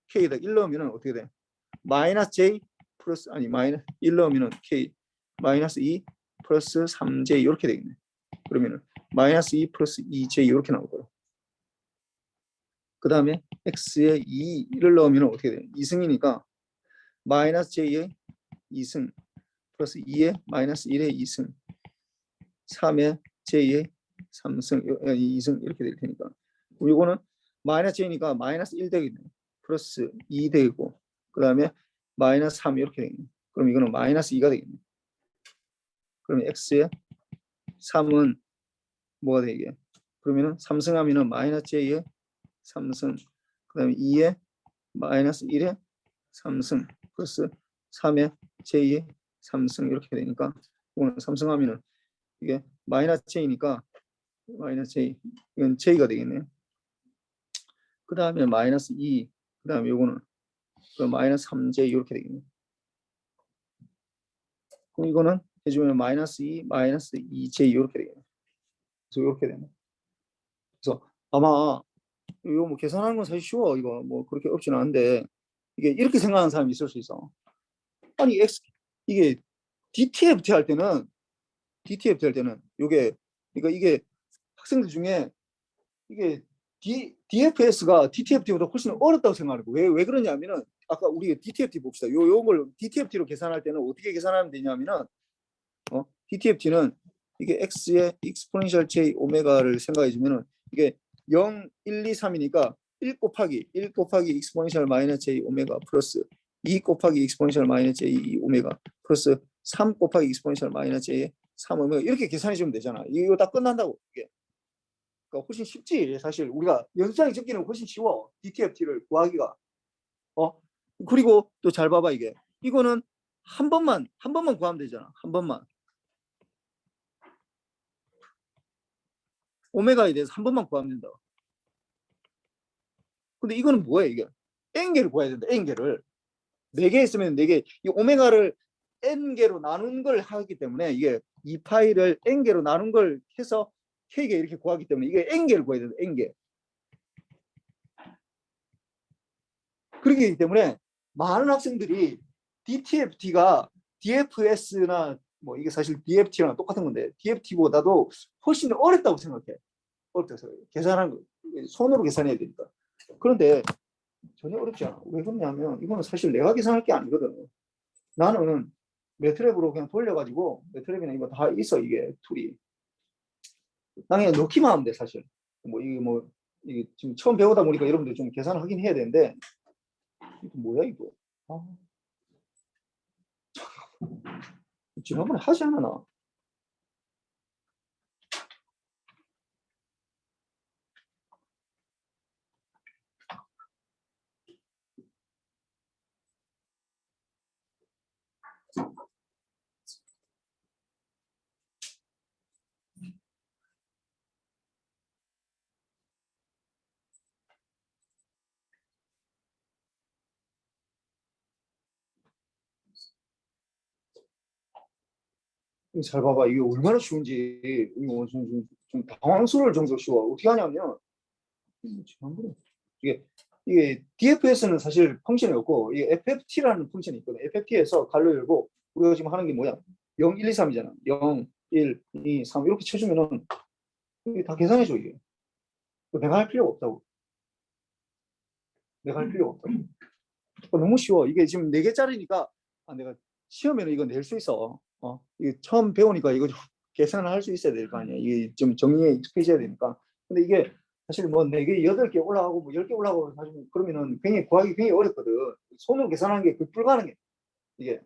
k에다 1 넣으면 어떻게 돼? 마이너스 j 플러스 마이너스 1 넣으면 k 마이너스 2 플러스 3j 이렇게 되겠네. 그러면은 마이너스 2 플러스 2j 이렇게 나올 거야. 그 다음에 x에 2를 넣으면 어떻게 돼? 2승이니까 마이너스 j의 2승 플러스 2의 마이너스 1의 2승 3의 j의 3승 2승 이렇게 될 테니까 이거는 마이너스 j니까 마이너스 1 되겠네. 플러스 2 되고 그 다음에 마이너스 3 이렇게 되겠네. 그럼 이거는 마이너스 2가 되겠네. 그러면 x의 3은 뭐가 되게? 그러면은 3승하면은 마이너스 j의 3승 그 다음에 2의 마이너스 1의 3승 플러스 3의 j의 3승 이렇게 되니까 이거는 3승하면은 이게 마이너스 j니까 마이너스 j 이건 j가 되겠네. 그 다음에 마이너스 2 그 다음에 요거는 마이너스 3j 이렇게 되겠네. 그럼 이거는 해주면 마이너스 2 마이너스 2j 이렇게 되겠네. 그래서 이렇게 되네. 그래서 아마 이거 뭐 계산하는 건 사실 쉬워. 이거 뭐 그렇게 어렵지는 않은데 이게 이렇게 생각하는 사람이 있을 수 있어. 아니 이게 DTFT 할 때는 DTFT 할 때는 요게 그러니까 이게 학생들 중에 이게 DFS가 DTFT보다 훨씬 어렵다고 생각하고 왜 그러냐면은 아까 우리 DTFT 봅시다. 요걸 DTFT로 계산할 때는 어떻게 계산하면 되냐면은 DTFT는 이게 x의 exponential j 오메가를 생각해 주면은 이게 0, 1, 2, 3이니까 1 곱하기 exponential 마이너스 j 오메가 플러스 2 곱하기 exponential 마이너스 j 2 오메가 플러스 3 곱하기 exponential 마이너스 j 3 오메가 이렇게 계산해 주면 되잖아. 이거 다 끝난다고 이게. 그러니까 훨씬 쉽지. 사실 우리가 연산이 적기는 훨씬 쉬워. DTFT를 구하기가. 그리고 또 잘 봐봐 이게. 이거는 한 번만 구하면 되잖아. 한 번만. 오메가에 대해서 한 번만 구하면 된다. 근데 이거는 뭐야 이게? n개를 구해야 된다. n개를. 4개 있으면 4개. 이 오메가를 n개로 나눈 걸 하기 때문에 이게 2파이를 n개로 나눈 걸 해서 k개 이렇게 구하기 때문에 이게 n개를 구해야 된다. n개. 그렇기 때문에 많은 학생들이 DTFT가 DFS나 뭐 이게 사실 DFT랑 똑같은 건데 DFT보다도 훨씬 어렵다고 생각해. 어렵다고 생각해. 계산하는 거 손으로 계산해야 되니까. 그런데 전혀 어렵지 않아. 왜 그러냐면 이거는 사실 내가 계산할 게 아니거든. 나는 매트랩으로 그냥 돌려가지고 매트랩이나 이거 다 있어 이게 툴이. 나 그냥 넣기만 하면 돼 사실. 이게 지금 처음 배우다 보니까 여러분들 좀 계산을 하긴 해야 되는데 이거 뭐야 이거? 지난번에 하지 않았나? 잘 봐봐. 이게 얼마나 쉬운지 이거 좀 당황스러울 정도로 쉬워. 어떻게 하냐면 이게 DFS는 사실 펑션이 없고 이게 FFT라는 펑션이 있거든. FFT에서 갈로 열고 우리가 지금 하는 게 뭐야? 0, 1, 2, 3이잖아. 0, 1, 2, 3 이렇게 쳐주면은 이게 다 계산해줘 이게. 내가 할 필요가 없다고. 내가 할 필요가 없다고. 너무 쉬워. 이게 지금 4개짜리니까 내가 시험에는 이거 낼 수 있어. 이게 처음 배우니까 이거 좀 계산을 할 수 있어야 될 거 아니야. 이게 좀 정리에 익숙해져야 되니까. 근데 이게 사실 뭐 4개, 8개 올라가고 뭐 10개 올라가고 사실 그러면은 굉장히 구하기 굉장히 어렵거든. 손으로 계산하는 게 불가능해. 이게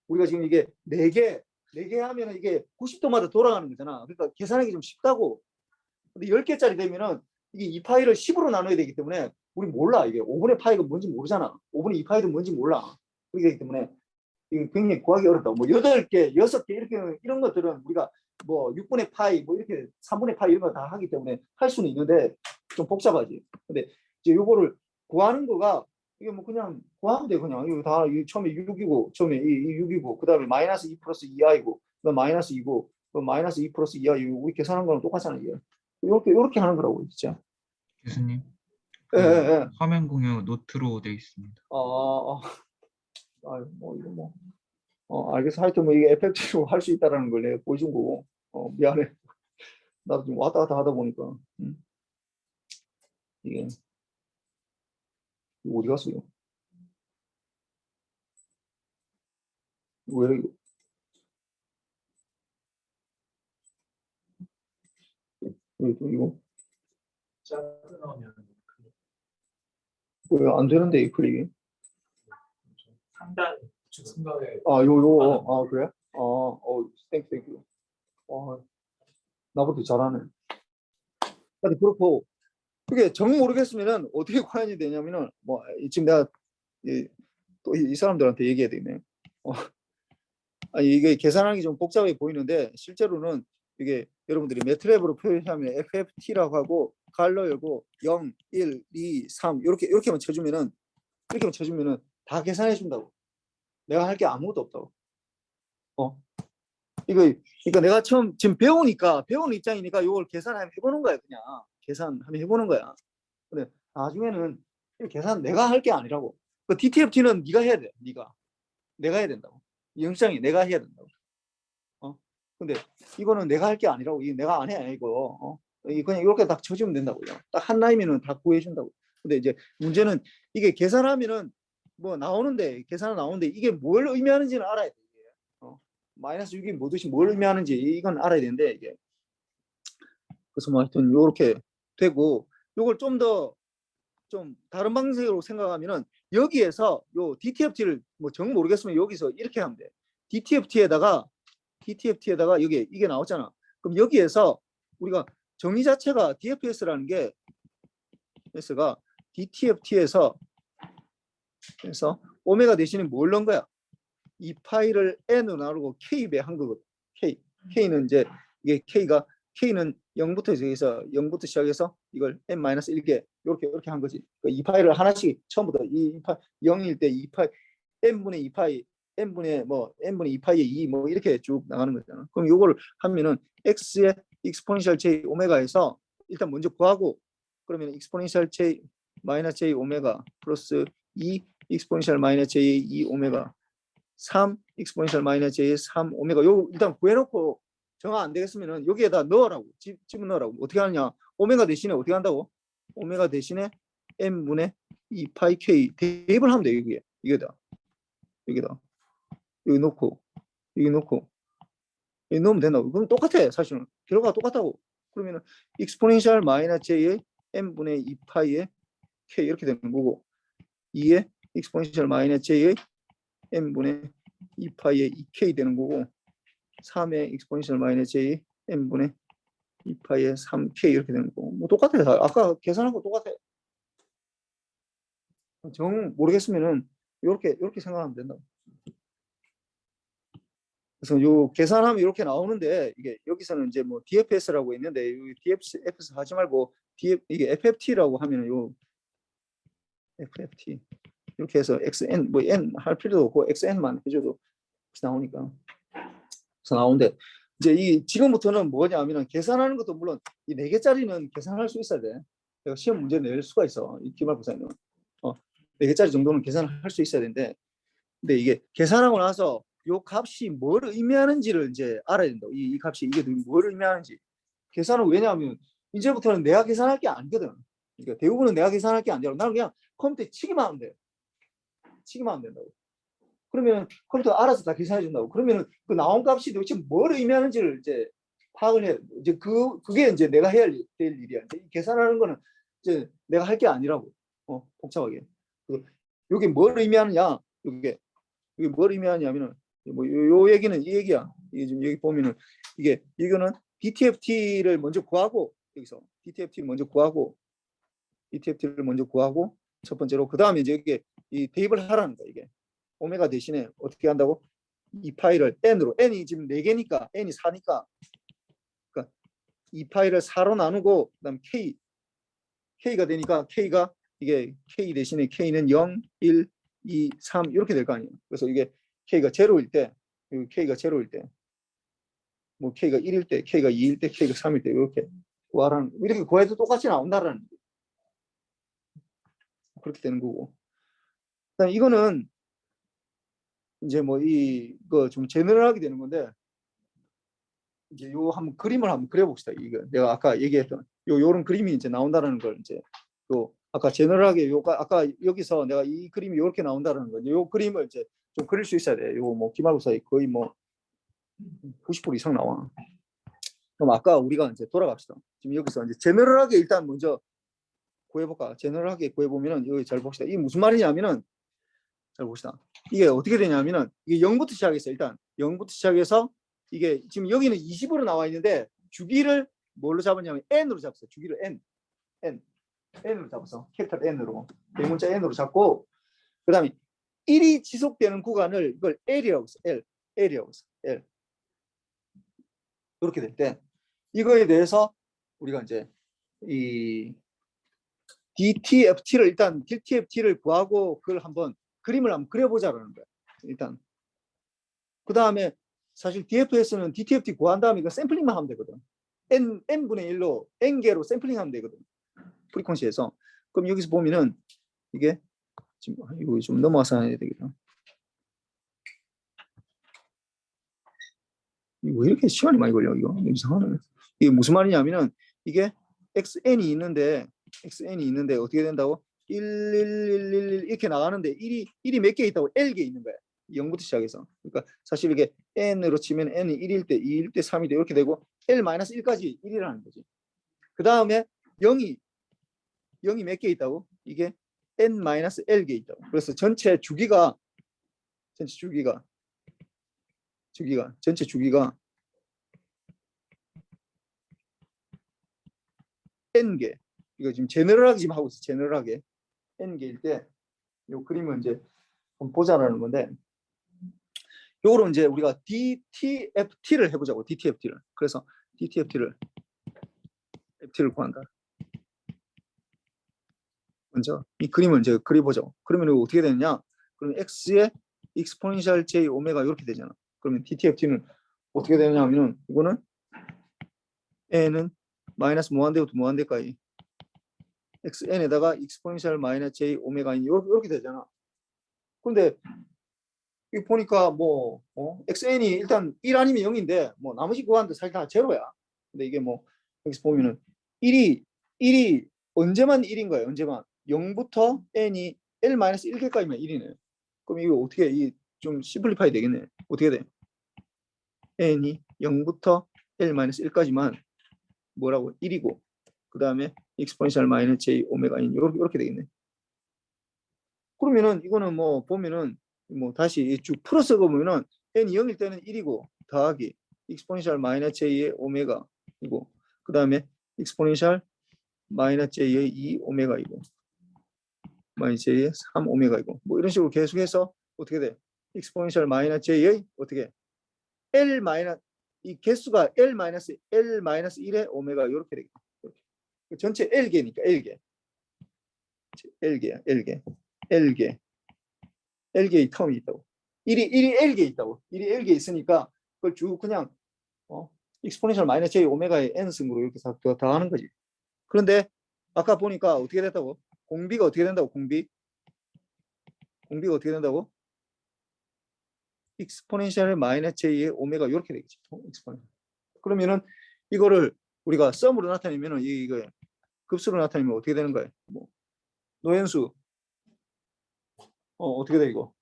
우리가 지금 이게 4개 하면은 이게 90도마다 돌아가는 거잖아. 그러니까 계산하기 좀 쉽다고. 근데 10개짜리 되면은 이게 이 파이를 10으로 나눠야 되기 때문에 우리 몰라. 이게 5분의 파이가 뭔지 모르잖아. 5분의 2 파이도 뭔지 몰라. 그렇기 때문에 이게 굉장히 구하기 어렵다고. 뭐 8개, 6개 이렇게 이런 것들은 우리가 뭐 6분의 파이, 뭐 이렇게 3분의 파이 이런 거 다 하기 때문에 할 수는 있는데 좀 복잡하지. 근데 이제 요거를 구하는 거가 이게 뭐 그냥 구하면 돼. 그냥 이거 다 처음에 6이고 처음에 이 6이고 그다음에 마이너스 2 플러스 2i고 그다음 마이너스 2고 마이너스 2 플러스 2i 우리 계산한 거랑 똑같잖아 이게. 이렇게 하는 거라고 진짜. 교수님, 예, 예. 화면 공유 노트로 되어 있습니다. 뭐 이거 뭐. 알겠어. 하여튼 뭐 이게 에펙티브로 할 수 있다라는 걸 내가 보여준 거고. 미안해. 나도 좀 왔다 갔다 하다 보니까. 이게 어디 갔어 이거? 왜 또 이거? 왜 안 되는데 이 클릭이? 상단 우측 상단에 그래? 땡큐. 나보다 잘하네. 근데 그렇고 그게 정 모르겠으면은 어떻게 관련이 되냐면은 뭐 지금 내가 또 이 사람들한테 얘기해야 되네. 아니 이게 계산하기 좀 복잡해 보이는데 실제로는 이게 여러분들이 매트랩으로 표현하면 FFT라고 하고 갈로 열고 0, 1, 2, 3 이렇게만 쳐주면은 다 계산해 준다고. 내가 할 게 아무것도 없다고. 이거 그러니까 내가 처음 지금 배우는 입장이니까 이걸 계산하면 해보는 거야 그냥 계산하면 해보는 거야. 근데 나중에는 이 계산 내가 할 게 아니라고. 그 DTFT는 네가 해야 돼. 내가 해야 된다고. 영장이 내가 해야 된다고. 근데 이거는 내가 할 게 아니라고. 이거 내가 안 해. 이거. 이거 그냥 이렇게 딱 쳐주면 된다고요. 딱 한 라인이면 다 구해준다고. 근데 이제 문제는 이게 계산하면은 뭐 나오는데 계산 나오는데 이게 뭘 의미하는지는 알아야 돼. 이게. 마이너스 6이 뭐듯이 뭘 의미하는지 이건 알아야 되는데 이게. 그래서 뭐 하여튼 요렇게 되고 요걸 좀 더 좀 다른 방식으로 생각하면은 여기에서 요 DTFT를 뭐 정 모르겠으면 여기서 이렇게 하면 돼. DTFT에다가 여기 이게 나왔잖아. 그럼 여기에서 우리가 정의 자체가 DFS라는 게 S가 DTFT에서 그래서 오메가 대신에 뭘 넣은 거야? 이 파이를 n으로 나누고 k 배한 거거든. k는 이제 이게 k는 0부터 시작해서 0부터 시작해서 이걸 n-1개 이렇게 한 거지. 이 파이를 하나씩 처음부터 이 파이 0일 때 이 파이 n분의 2파이 n분의 2파이의 2 뭐 이렇게 쭉 나가는 거잖아. 그럼 이거를 하면은 x의 익스포넨셜 j 오메가에서 일단 먼저 구하고 그러면 익스포넨셜 j 마이너스 j 오메가 플러스 2 익스포넨셜 마이너스 j 2 오메가 3 익스포넨셜 마이너스 j 3 오메가 요 일단 구해놓고 정화 안 되겠으면은 여기에다 넣으라고 집어넣으라고. 어떻게 하느냐? 오메가 대신에 어떻게 한다고? 오메가 대신에 n분의 2파이 k 대입을 하면 돼. 여기다 여기 넣고 여기 넣으면 된다고. 그럼 똑같아. 사실은 결과가 똑같다고. 그러면은 익스포넨셜 마이너스 j의 n분의 2파이의 k 이렇게 되는 거고 2의 익스포넨셜 마이너스 j의 n분의 2파이의 2k 되는 거고 3의 익스포넨셜 마이너스 j n분의 2파이의 3k 이렇게 되는 거고 뭐 똑같아요. 아까 계산한 거 똑같아요. 정 모르겠으면은 이렇게 생각하면 된다고. 그래서 요 계산하면 이렇게 나오는데 이게 여기서는 이제 뭐 DFS라고 있는데 DFS 하지 말고 이게 FFT라고 하면은 요 FFT 이렇게 해서 XN 뭐 N 할 필요도 없고 XN만 해줘도 나오니까. 그래서 나오는데 이제 이 지금부터는 뭐냐면은 계산하는 것도 물론 이 4개짜리는 계산할 수 있어야 돼. 내가 시험 문제 낼 수가 있어. 이 기말고사에는 4개짜리 정도는 계산할 수 있어야 되는데 근데 이게 계산하고 나서 요 값이 뭘 의미하는지를 이제 알아야 된다. 이 값이 이게 뭘 의미하는지. 계산은 왜냐하면 이제부터는 내가 계산할 게 아니거든. 그러니까 대부분은 내가 계산할 게 아니라 나는 그냥 컴퓨터에 치기만 하면 돼. 치기만 하면 된다고. 그러면 컴퓨터 알아서 다 계산해 준다고. 그러면 그 나온 값이 도대체 뭘 의미하는지를 이제 파악을 해. 이제 그게 이제 내가 해야 될 일이야. 이제 계산하는 거는 이제 내가 할 게 아니라고. 복잡하게. 이게 뭘 의미하느냐? 이게 뭘 의미하냐면은 뭐 요 얘기는 이 얘기야. 이게 지금 여기 보면은 이거는 DTFT를 먼저 구하고 여기서 DTFT를 먼저 구하고 첫 번째로 그 다음에 이제 이게 이 대입을 하라는 거야. 이게 오메가 대신에 어떻게 한다고? 이 파이를 n으로 n이 지금 4개니까 n이 4니까 그러니까 이 파이를 4로 나누고 그다음 k가 되니까 k가 이게 k 대신에 k는 0, 1, 2, 3 이렇게 될 거 아니에요. 그래서 이게 k가 0일 때, k가 0일 때, 뭐 k가 1일 때, k가 2일 때, k가 3일 때 이렇게 구하라는 이렇게 구해도 똑같이 나온다라는 그렇게 되는 거고. 그다음 이거는 이제 뭐 이거 좀 제너럴하게 되는 건데 이제 요 한번 그림을 한번 그려봅시다. 이거 내가 아까 얘기했던 요런 그림이 이제 나온다라는 걸 이제 요 아까 제너럴하게 아까 여기서 내가 이 그림이 이렇게 나온다라는 거. 요 그림을 이제 좀 그릴 수 있어야 돼. 요 뭐 기말고사에 거의 뭐 90% 이상 나와. 그럼 아까 우리가 이제 돌아갑시다. 지금 여기서 이제 제너럴하게 일단 먼저 구해볼까? 제너럴하게 구해보면은 여기 잘 봅시다. 이게 무슨 말이냐면은 잘 봅시다. 이게 어떻게 되냐면은 이게 0부터 시작해서 일단 0부터 시작해서 이게 지금 여기는 20으로 나와 있는데 주기를 뭘로 잡았냐면 n으로 잡았어. 주기를 n으로 잡았어. 캐피탈 n으로 대문자 n으로 잡고 그 다음에 1이 지속되는 구간을 이걸 L이라고 했어. L이라고 했어. L 이렇게 될 때 이거에 대해서 우리가 이제 이 DTFT를 구하고 그걸 한번 그림을 한번 그려보자라는 거야. 일단 그 다음에 사실 DFS는 DTFT 구한 다음에 이거 샘플링만 하면 되거든. n분의 1로 n개로 샘플링하면 되거든. 프리퀀시에서. 그럼 여기서 보면은 이게 지금 이거 좀 넘어가서 해야 되겠다. 이거 왜 이렇게 시간이 많이 걸려 이거 이상하네. 이게 무슨 말이냐면은 이게 xn이 있는데 어떻게 된다고? 1, 1, 1, 1 이렇게 나가는데 1이 몇 개 있다고? L개 있는 거야. 0부터 시작해서. 그러니까 사실 이게 n으로 치면 n이 1일 때, 2일 때, 3일 때 이렇게 되고 L-1까지 1이라는 거지. 그 다음에 0이 몇 개 있다고? 이게 n-l개 있다고. 그래서 전체 주기가 n개. 이거 지금 제너럴하게 지금 하고 있어. 제너럴하게 n개일 때 이 그림을 이제 한번 보자라는 건데, 요거로 이제 우리가 DTFT를 해보자고. DTFT를. 그래서 DTFT를 구한다. 먼저 이 그림을 이제 그려보자고. 그러면 이거 어떻게 되느냐? 그러면 x의 exponential j 오메가 이렇게 되잖아. 그러면 DTFT는 어떻게 되냐면은 이거는 n은 마이너스 무한대부터 무한대까지 xn에다가 exponential 마이너스 j 오메가 n 이렇게 되잖아. 근데 이 보니까 뭐 xn이 일단 1 아니면 0인데 뭐 나머지 구간도 사실 다 제로야. 근데 이게 뭐 여기서 보면은 1이 언제만 1인 거예요. 언제만 0부터 n이 l-1개까지만 1이네. 그럼 이거 어떻게 좀 심플리파이 되겠네. 어떻게 돼? n이 0부터 l-1까지만 뭐라고? 1이고 그 다음에 exponential 마이너스 j 오메가 n 이렇게 되겠네. 그러면은 이거는 뭐 보면은 뭐 다시 쭉 풀어서 보면은 n이 0일 때는 1이고 더하기 exponential 마이너스 j의 오메가이고 그 다음에 exponential 마이너스 j의 2 오메가이고 마이너스 j의 3 오메가이고 뭐 이런 식으로 계속해서 어떻게 돼? exponential 마이너스 j의 어떻게 l 마이너스 이 개수가 l 마이너스 1의 오메가 이렇게 되겠다. 전체 l개니까 L개의 텀이 있다고. 1이 L개 있다고. 1이 L개 있으니까 그걸 쭉 그냥 exponential 마이너스 j 오메가의 n승으로 이렇게 다 하는 거지. 그런데 아까 보니까 어떻게 됐다고? 공비가 어떻게 된다고? 공비가 어떻게 된다고? exponential 마이너스 j의 오메가 이렇게 되겠지. 그러면은 이거를 우리가 썸으로 나타내면은 이거 급수로 나타내면 어떻게 되는 거예요? 뭐 노현수 어떻게 돼 이거?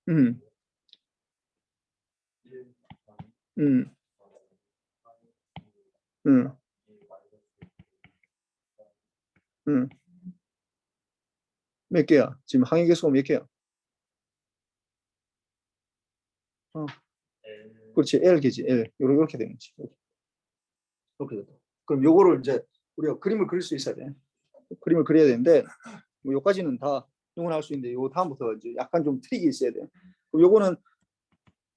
음. 음. 음. 음. 몇 개야? 지금 항의 개수가 몇 개야? 그렇지. L개지. L. 이렇게 되는 거지. 이렇게 됐다. 그럼 요거를 이제 우리가 그림을 그릴 수 있어야 돼. 그림을 그려야 되는데 뭐 요까지는 다 응원할 수 있는데 요 다음부터 이제 약간 좀 트릭이 있어야 돼. 그럼 요거는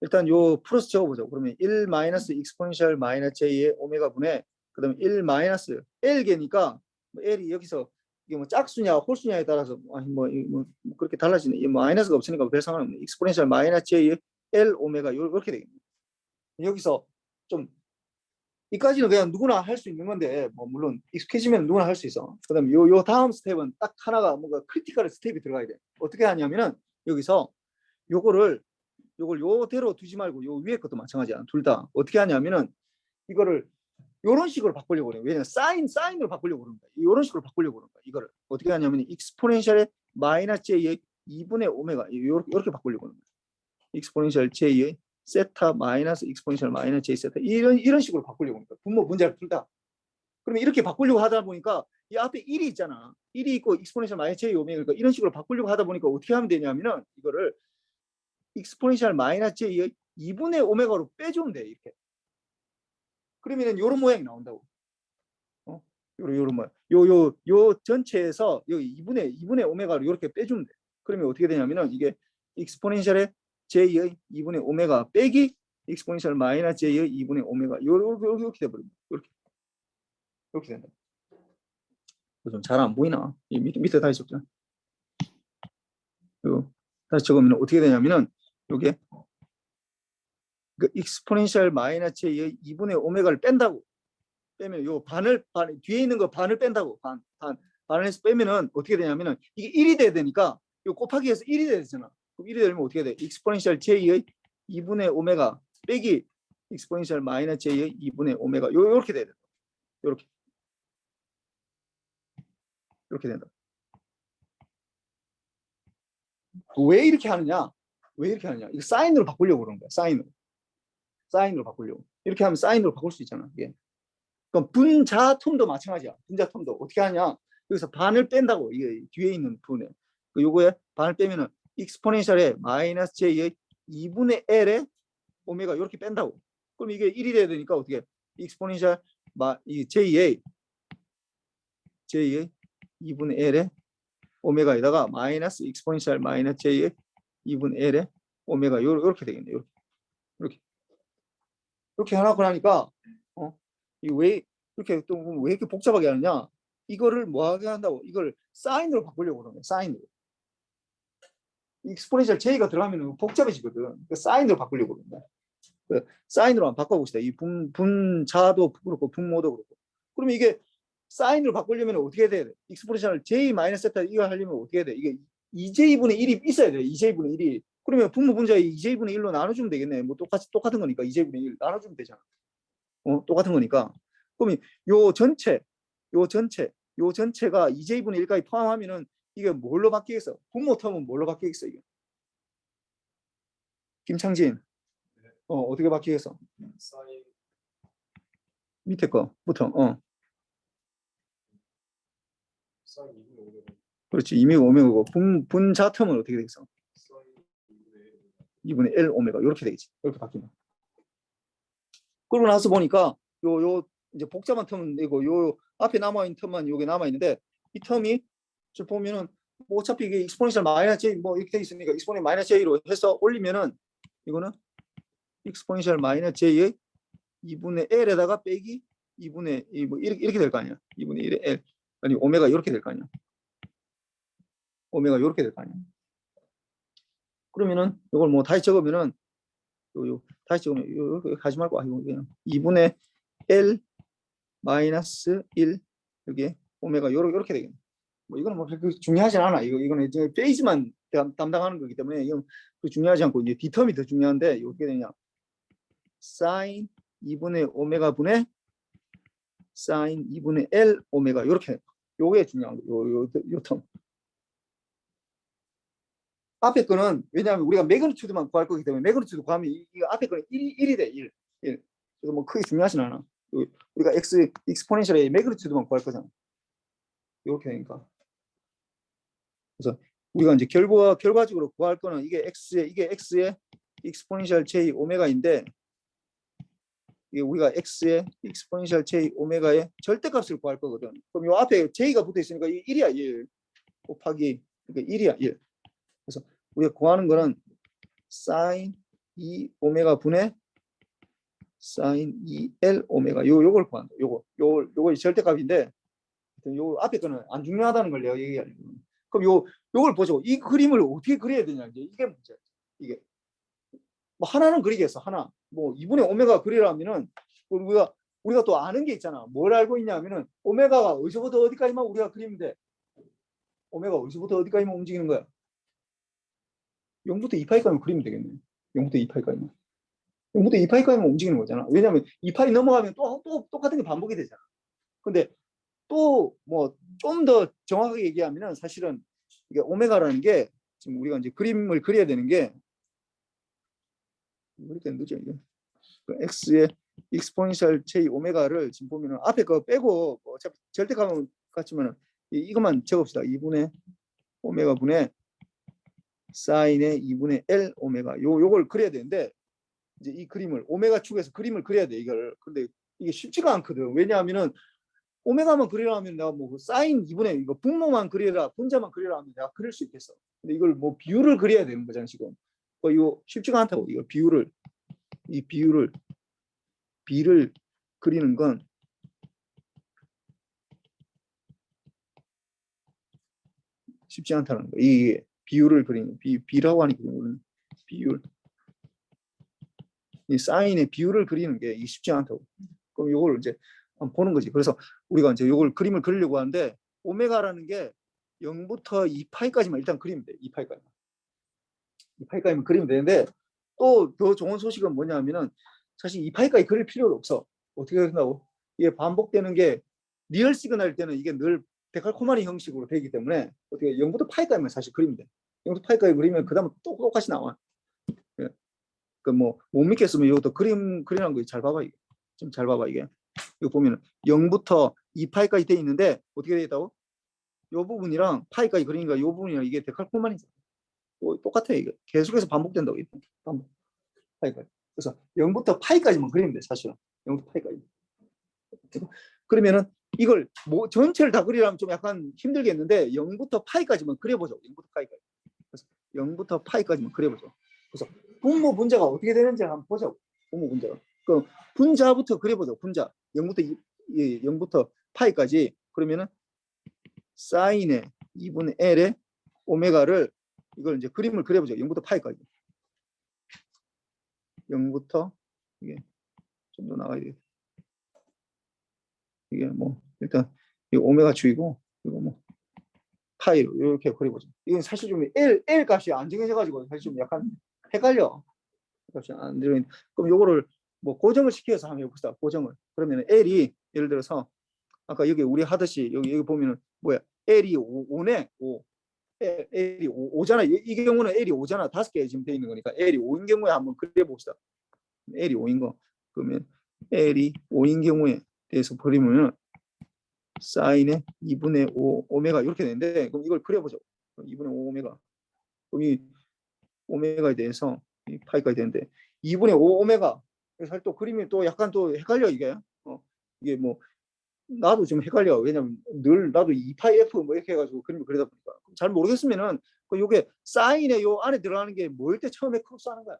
일단 요 플러스 적어보자. 그러면 1 마이너스 익스포넨셜 마이너스 j의 오메가 분의 그다음에 1 마이너스 L개니까 뭐 L이 여기서 이게 뭐 짝수냐 홀수냐에 따라서 뭐 그렇게 달라지네. 이 마이너스가 없으니까 별 상관없네. 익스포넨셜 마이너스 j의 L 오메가 이렇게 되겠네. 여기서 좀 이까지는 그냥 누구나 할 수 있는 건데 뭐 물론 익숙해지면 누구나 할 수 있어. 그다음에 요 다음 스텝은 딱 하나가 뭔가 크리티컬 스텝이 들어가야 돼. 어떻게 하냐면은 여기서 요걸 요대로 두지 말고 요 위에 것도 마찬가지야. 둘 다 어떻게 하냐면은 이거를 요런 식으로 바꾸려고 그래요. 왜냐면 사인으로 바꾸려고 그러는 거야. 요런 식으로 바꾸려고 그러는 거야. 이거를 어떻게 하냐면 익스포넨셜의 마이너스 j의 2분의 오메가 이렇게 바꾸려고 하는 거야. 익스포넨셜 j의 세타 마이너스 익스포넨셜 마이너스 j 세타 이런 식으로 바꾸려고 하니까 분모 분자를 풀다. 그러면 이렇게 바꾸려고 하다 보니까 이 앞에 1이 있잖아. 1이 있고 익스포넨셜 마이너스 j 오메가 이런 식으로 바꾸려고 하다 보니까 어떻게 하면 되냐면은 이거를 익스포넨셜 마이너스 j의 2분의 오메가로 빼주면 돼. 이렇게. 그러면은 요런 모양이 나온다고. 요런 모양. 요 전체에서 여기 2분의 오메가로 이렇게 빼주면 돼. 그러면 어떻게 되냐면은 이게 익스포넨셜의 j의 2분의 오메가 빼기 익스포넨셜 마이너스 j의 2분의 오메가 이렇게 돼버립니다. 이렇게 된다. 좀 잘 안 보이나? 이 밑에 다시 적자. 다시 적으면 어떻게 되냐면은 요게 그 익스포넨셜 마이너스 j의 2분의 오메가를 뺀다고. 빼면 요 반을 뒤에 있는 거 반을 뺀다고 반을 해서 빼면은 어떻게 되냐면은 이게 1이 돼야 되니까 요 곱하기 해서 1이 돼야 되잖아. 그럼 1이 되면 어떻게 돼? 익스포넨셜 j의 2분의 오메가 빼기 익스포넨셜 마이너스 j의 2분의 오메가 요렇게 돼야 돼. 요렇게 된다. 왜 이렇게 하느냐? 이거 사인으로 바꾸려고 그러는 거야. 사인으로 바꾸려고. 이렇게 하면 사인으로 바꿀 수 있잖아. 이게. 그럼 분자텀도 마찬가지야. 분자텀도 어떻게 하냐? 여기서 반을 뺀다고. 이게 뒤에 있는 분에. 요거에 반을 빼면은 익스포넨셜의 마이너스 j의 2분의 l의 오메가 이렇게 뺀다고. 그럼 이게 1이 돼야 되니까 어떻게? 익스포넨셜 이 j의 2분의 l의 오메가에다가 마이너스 익스포넨셜 마이너스 j의 2분의 l의 오메가 이렇게 되겠네. 이렇게 해놓고 나니까 이거 왜 이렇게 또 왜 이렇게 복잡하게 하느냐? 이거를 뭐 하게 한다고? 이걸 사인으로 바꾸려고 그러는 거야. 사인으로. 익스포넨셜 j가 들어가면 복잡해지거든. 그러니까 사인으로 바꾸려고 그러는 거야. 그 사인으로 한번 바꿔봅시다. 이 분자도 그렇고 분모도 그렇고. 그러면 이게 사인으로 바꾸려면 어떻게 돼야 돼? 익스포넨셜 j 마이너스 세타 이거 하려면 어떻게 해야 돼? 이게 2j분의 1이 있어야 돼. 2j분의 1이. 그러면 분모 분자의 2j분의 1로 나눠주면 되겠네. 뭐 똑같은 거니까 2j분의 1 나눠주면 되잖아. 똑같은 거니까. 그러면 요 전체가 2j분의 1까지 포함하면은 이게 뭘로 바뀌겠어? 분모 텀은 뭘로 바뀌겠어? 이게. 김창진. 어떻게 바뀌겠어? 사인 밑에 거부터. 사인 2분의 5는 그렇지. 2메가 오메가고 분자 텀은 어떻게 되겠어? 사인 2분의 1. 2분의 L 오메가 이렇게 되겠지. 이렇게 바뀌면. 그러고 나서 보니까 요 이제 복잡한 텀은 되고 요 앞에 남아 있는 텀만 요게 남아 있는데 이 텀이 저 보면은 뭐 어차피 이게 익스포넨셜 마이너스 j 뭐 이렇게 돼 있으니까 익스포넨셜 마이너스 j로 해서 올리면은 이거는 익스포넨셜 마이너스 j의 2분의 L에다가 빼기 2분의 뭐 이렇게 될 거 아니야. 2분의 1의 L 아니 오메가 이렇게 될 거 아니야. 오메가 이렇게 될 거 아니야. 그러면은 이걸 뭐 다시 적으면은 다시 적으면 이렇게 하지 말고 그냥 2분의 L 마이너스 1 여기 오메가 이렇게 되겠네. 뭐 이거는 뭐 그렇게 중요하진 않아. 이거는 이제 페이지만 담당하는 거기 때문에 이건 중요하지 않고 이제 디텀이 더 중요한데 이거 어떻게 되냐? 사인 2분의 오메가 분의 사인 2분의 L 오메가 이렇게 요게 중요한 거. 요 텀. 앞에 거는 왜냐하면 우리가 매그니튜드만 구할 거기 때문에 매그니튜드 구하면 이거 앞에 거는 1이 돼. 1. 그래서 뭐 크게 중요하진 않아. 우리가 익스포넨셜의 매그니튜드만 구할 거잖아. 이렇게 되니까. 그래서 우리가 이제 결과적으로 구할 거는 이게 x의 익스포넨셜 j 오메가인데 이게 우리가 x의 익스포넨셜 j 오메가의 절대값을 구할 거거든. 그럼 요 앞에 j가 붙어 있으니까 이 1이야 1 곱하기 그러니까 1이야 1. 그래서 우리가 구하는 거는 사인 2 오메가 분의 사인 2L 오메가 요걸 구한다. 요거 절대값인데 요 앞에 거는 안 중요하다는 걸 내가 얘기하려고. 그럼 요걸 보죠. 이 그림을 어떻게 그려야 되냐 이제 이게 문제야. 이게 뭐 하나는 그리겠어. 하나. 뭐 2분의 오메가 그리라면은 우리가 또 아는 게 있잖아. 뭘 알고 있냐면은 오메가가 어디서부터 어디까지만 우리가 그리면 돼. 오메가 어디서부터 어디까지만 움직이는 거야. 0부터 2파이까지만 그리면 되겠네. 0부터 2파이까지만. 0부터 2파이까지만 움직이는 거잖아. 왜냐하면 2파이 넘어가면 또 똑같은 게 반복이 되잖아. 근데 또 뭐 좀 더 정확하게 얘기하면은 사실은 이게 오메가라는 게 지금 우리가 이제 그림을 그려야 되는 게 이렇게 늦죠 이게. x의 익스포넨셜 j 오메가를 지금 보면은 앞에 거 빼고 어차피 절대값은 같지만은 이것만 적읍시다. 2분의 오메가 분의 사인의 2분의 L 오메가 요걸 그려야 되는데 이제 이 그림을 오메가 축에서 그림을 그려야 돼 이걸. 근데 이게 쉽지가 않거든. 왜냐하면은 오메가만 그리려면 내가 뭐 사인 2분의 이거 분모만 그리라 분자만 그리라 하면 내가 그릴 수 있겠어. 근데 이걸 뭐 비율을 그려야 되는 거잖아 지금. 이거 쉽지가 않다고. 이거 비율을 그리는 건 쉽지 않다는 거. 이 비율을 그리는 비라고 하니까 비율. 이 사인의 비율을 그리는 게 쉽지 않다고. 그럼 이걸 이제 한번 보는 거지. 그래서 우리가 이제 이걸 그림을 그리려고 하는데 오메가라는 게 0부터 2파이까지만 일단 그리면 돼. 2파이까지만. 2파이까지만 그리면 되는데 또 더 좋은 소식은 뭐냐면은 사실 2파이까지 그릴 필요가 없어. 어떻게 된다고? 이게 반복되는 게 리얼 시그널일 때는 이게 늘 데칼코마니 형식으로 되기 때문에 어떻게 0부터 파이까지만 사실 그리면 돼. 0부터 파이까지 그리면 그 다음에 똑같이 나와. 예. 그 뭐 못 믿겠으면 이것도 그림한 거 잘 봐봐. 이게 좀 잘 봐봐. 이게 이거 보면은 0부터 2파이까지 돼 있는데 어떻게 돼 있다고? 이 부분이랑 파이까지 그리니까 이 부분이랑 이게 데칼코마니잖아. 똑같아. 이게 계속해서 반복된다고. 반복. 파이까지. 그래서 0부터 파이까지만 그리면 돼. 사실은 0부터 파이까지. 그러면은 이걸 뭐 전체를 다 그리려면 좀 약간 힘들겠는데 0부터 파이까지만 그려보죠. 0부터 파이까지. 그래서 0부터 파이까지만 그려보죠. 그래서 분모 분자가 어떻게 되는지 한번 보자고. 분모 분자가. 그 분자부터 그려보죠. 분자 0부터 파이까지. 그러면은 사인의 2분의 L의 오메가를 이걸 이제 그림을 그려보죠. 0부터 파이까지. 0부터 이게 좀 더 나가야 돼. 이게 뭐 일단 이 오메가 주이고 이거 뭐 파이로 이렇게 그려보죠. 이건 사실 좀 L 값이 안 정해져가지고 사실 좀 약간 헷갈려. 값이 안 들어있는. 그럼 요거를 뭐 고정을 시켜서 한번 해봅시다. 고정을. 그러면 L이 예를 들어서 아까 여기 우리 하듯이 여기 보면은 뭐야 L이 5네 5. L이 5잖아. 이 경우는 L이 5잖아. 5개 지금 돼 있는 거니까 L이 5인 경우에 한번 그려봅시다. L이 5인 거. 그러면 L이 5인 경우에 대해서 그리면 사인의 2분의 5 오메가 이렇게 되는데 그럼 이걸 그려보죠. 2분의 5 오메가. 그럼 이 오메가에 대해서 이 파이까지 되는데 2분의 5 오메가. 그래서 또 그림이 또 약간 또 헷갈려 이게. 이게 뭐 나도 좀 헷갈려. 왜냐면 늘 나도 2파이 F 뭐 이렇게 해가지고 그림을 그리다 보니까 잘 모르겠으면은 요게 사인의 요 안에 들어가는 게 뭐일 때 처음에 크로스하는 거야.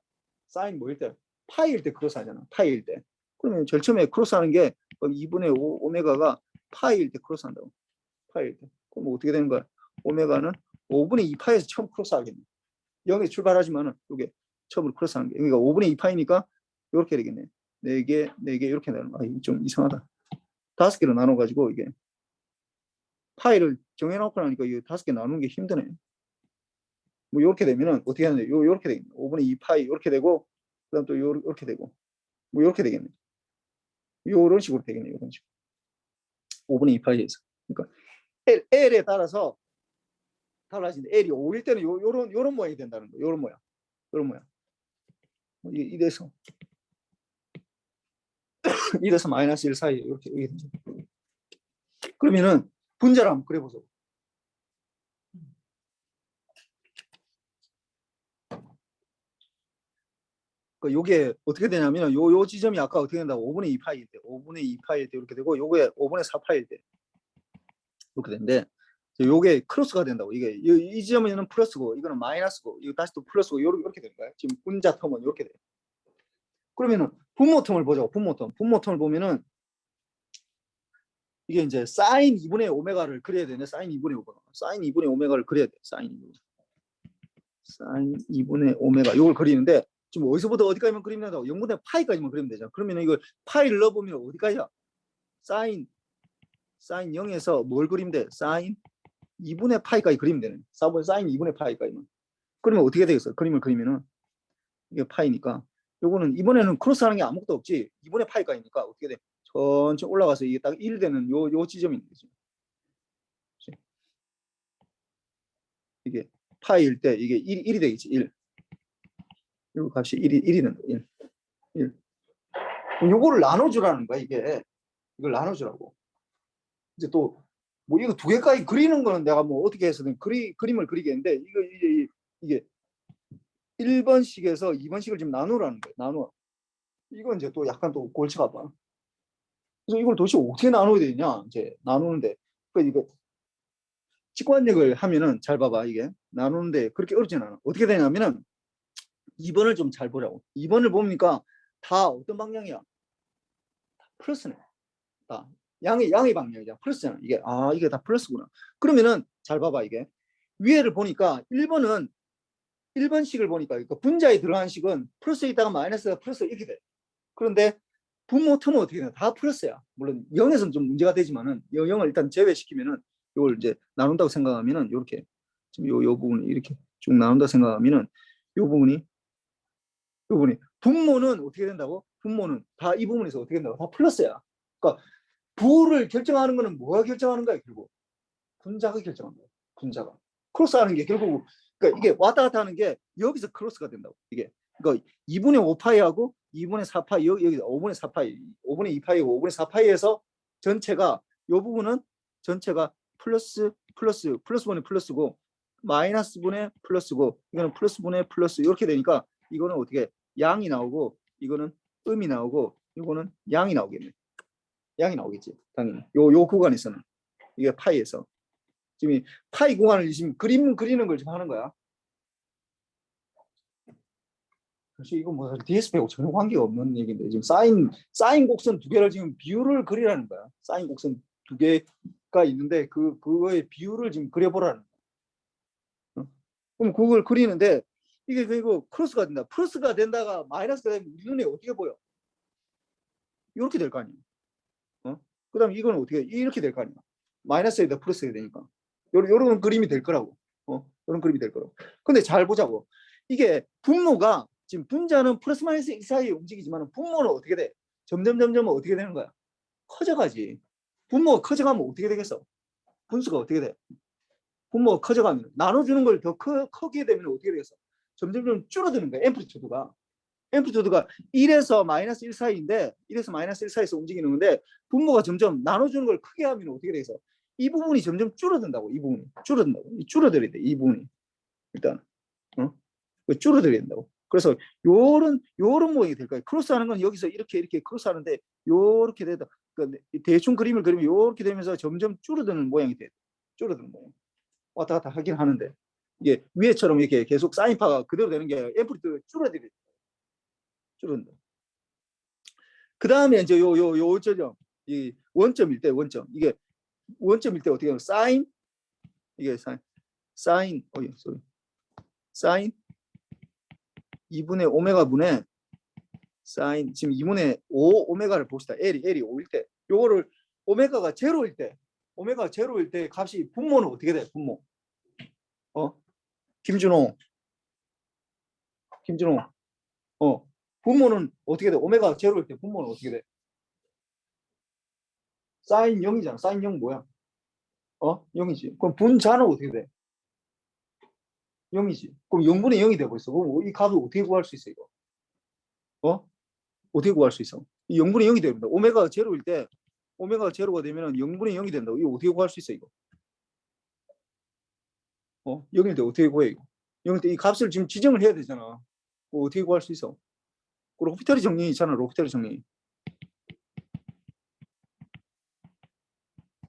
사인 뭐일 때? 파이일 때 크로스하잖아. 파이일 때. 그러면 제일 처음에 크로스하는 게 2분의 5 오메가가 파이일 때 크로스한다고. 파이일 때. 그럼 뭐 어떻게 되는 거야? 오메가는 5분의 2파이에서 처음 크로스하겠네. 0에서 출발하지만은 이게 처음으로 크로스하는 게. 그러니까 5분의 2파이니까 이렇게 되겠네. 4개, 4개 이렇게 나누는 거야. 좀 이상하다. 5개로 나눠가지고 이게 파이를 정해놓고 나니까 이 5개 나누는 게 힘드네. 뭐 이렇게 되면은 어떻게 하는데 요렇게 되겠네. 5분의 2파이 이렇게 되고 그다음 또 요렇게 되고 뭐 이렇게 되겠네. 요런 식으로 되겠네. 이런 식으로. 5분의 2파이에서. 그러니까 L에 따라서 달라지는데 L이 5일 때는 요런 모양이 된다는 거. 요런 모양. 요런 모양. 이래서 이래서 마이너스 1 사이에 이렇게 되죠. 그러면은 분자를 한번 그려보죠. 요게 어떻게 되냐면 요 지점이 아까 어떻게 된다고 5분의 2파이일 때 5분의 2파이일 때 이렇게 되고 요게 5분의 4파이일 때 이렇게 되는데 요게 크로스가 된다고. 이게 이 지점에는 플러스고 이거는 마이너스고 이거 다시 또 플러스고 이렇게 되는 거예요. 지금 분자 텀은 이렇게 돼요. 그러면은 분모 텀을 보죠. 분모 텀을 보면은 이게 이제 사인 2분의 오메가를 그려야 되는데 사인 2분의 오메가를 그려야 돼. 사인 2분의 오메가 요걸 그리는데 지금 어디서부터 어디까지만 그리면 된다고? 0분의 파이까지만 그리면 되잖아. 그러면 이거 파이를 넣어보면 어디까지야? 사인 0에서 뭘 그리면 돼? 사인 2분의 파이까지 그리면 되네. 사인 2분의 파이까지만. 그러면 어떻게 되겠어? 그림을 그리면은 이게 파이니까 요거는 이번에는 크로스하는 게 아무것도 없지. 2분의 파이까지니까 어떻게 돼? 천천히 올라가서 이게 딱 1 되는 요 지점이 있는 거지. 이게 파이일 때 이게 1이 되겠지. 1. 요 값이 1이 된다. 1. 요거를 나눠주라는 거야. 이걸 나눠주라고. 이제 또 뭐 이거 2개까지 그리는 거는 내가 뭐 어떻게 해서든 그림을 그리겠는데 이게 1번씩에서 2번씩을 지금 나누라는 거예요. 나누어. 이건 이제 또 약간 또 골치가 아파. 그래서 이걸 도대체 어떻게 나눠야 되냐? 이제 나누는데 이거 직관력을 하면은 잘 봐봐. 이게 나누는데 그렇게 어렵진 않아. 어떻게 되냐면은 2번을 좀 잘 보라고. 2번을 보니까 다 어떤 방향이야? 플러스네. 다 양의 방향이잖아. 플러스잖아. 이게 다 플러스구나. 그러면은 잘 봐봐. 이게 위에를 보니까 1번식을 보니까 분자에 들어간 식은 플러스에 있다가 마이너스가 플러스 이렇게 돼. 그런데 분모 term은 어떻게 되나? 다 플러스야. 물론 0에서는 좀 문제가 되지만은 0을 일단 제외시키면은 이걸 이제 나눈다고 생각하면은 이렇게 지금 요 부분이 이렇게 쭉 나눈다 생각하면은 요 부분이 분모는 어떻게 된다고? 분모는 다 이 부분에서 어떻게 된다고? 다 플러스야. 그러니까 부를 결정하는 거는 뭐가 결정하는 거야, 결국? 분자가 결정하는 거야. 분자가. 크로스하는 게 결국 그러니까 이게 왔다 갔다 하는 게 여기서 크로스가 된다고. 이게 그러니까 2분의 5파이하고 2분의 4파이 여기서 5분의 4파이, 5분의 2파이고 5분의 4파이에서 전체가 이 부분은 전체가 플러스 분의 플러스고 마이너스 분의 플러스고 이거는 플러스 분의 플러스 이렇게 되니까 이거는 어떻게 양이 나오고 이거는 음이 나오고 이거는 양이 나오겠네. 양이 나오겠지. 당연히. 요 구간에서는 이게 파이에서 지금 이 파이 구간을 지금 그림 그리는 걸 지금 하는 거야. 사실 이거 뭐 DSP하고 전혀 관계가 없는 얘기인데 지금 사인 곡선 두 개를 지금 비율을 그리라는 거야. 사인 곡선 두 개가 있는데 그거의 비율을 지금 그려보라는 거야. 그럼 그걸 그리는데 이게 그리고 크로스가 된다. 플러스가 된다가 마이너스가 되면 우리 눈에 어떻게 보여? 이렇게 될 거 아니야. 그다음 이거는 어떻게 이렇게 될 거 아니야. 마이너스에다 플러스가 되니까 요런 그림이 될 거라고. 요런 그림이 될 거라고. 근데 잘 보자고. 이게 분모가 지금 분자는 플러스 마이너스 1 사이에 움직이지만 분모는 어떻게 돼? 점점 어떻게 되는 거야? 커져가지. 분모가 커져가면 어떻게 되겠어? 분수가 어떻게 돼? 분모가 커져가면 나눠주는 걸 더 크게 되면 어떻게 되겠어? 점점 줄어드는 거야. 앰플리튜드가 1에서 마이너스 1 사이인데 1에서 마이너스 1 사이에서 움직이는 건데 분모가 점점 나눠주는 걸 크게 하면 어떻게 되겠어? 이 부분이 점점 줄어든다고. 이 부분이 줄어들어야 돼. 이 부분이 일단 줄어들어야 된다고. 그래서 요런 모양이 될 거예요. 크로스하는 건 여기서 이렇게 크로스하는데 요렇게 되다. 그러니까 대충 그림을 그리면 요렇게 되면서 점점 줄어드는 모양이 돼. 줄어드는 모양. 왔다 갔다 하긴 하는데 이게 위에처럼 이렇게 계속 사인파가 그대로 되는 게 아니라 앰플리튜드가 줄어든다. 그 다음에 이제 요점 이 원점일 때 이게 원점일 때 어떻게 하면 사인 이게 사인 2분의 오메가 분의 사인 지금 2분의 5 오메가를 봅시다. L이 5일 때 요거를 오메가가 제로일 때 값이 분모는 어떻게 돼? 분모. 김준호. 분모는 어떻게 돼? 오메가 제로일 때 분모는 어떻게 돼? 사인 0이잖아. 사인 0 뭐야? 0이지. 그럼 분자는 어떻게 돼? 0이지. 그럼 0분의 0이 되고 있어. 그럼 이 값을 어떻게 구할 수 있어, 이거? 어떻게 구할 수 있어? 이 0분의 0이 됩니다. 오메가가 제로일 때, 오메가가 제로가 되면 0분의 0이 된다고. 이거 어떻게 구할 수 있어, 이거? 0일 때 어떻게 구해, 이거? 0일 때 이 값을 지금 지정을 해야 되잖아. 어떻게 구할 수 있어? 그 로피테리 정리 있잖아, 로피테리 정리.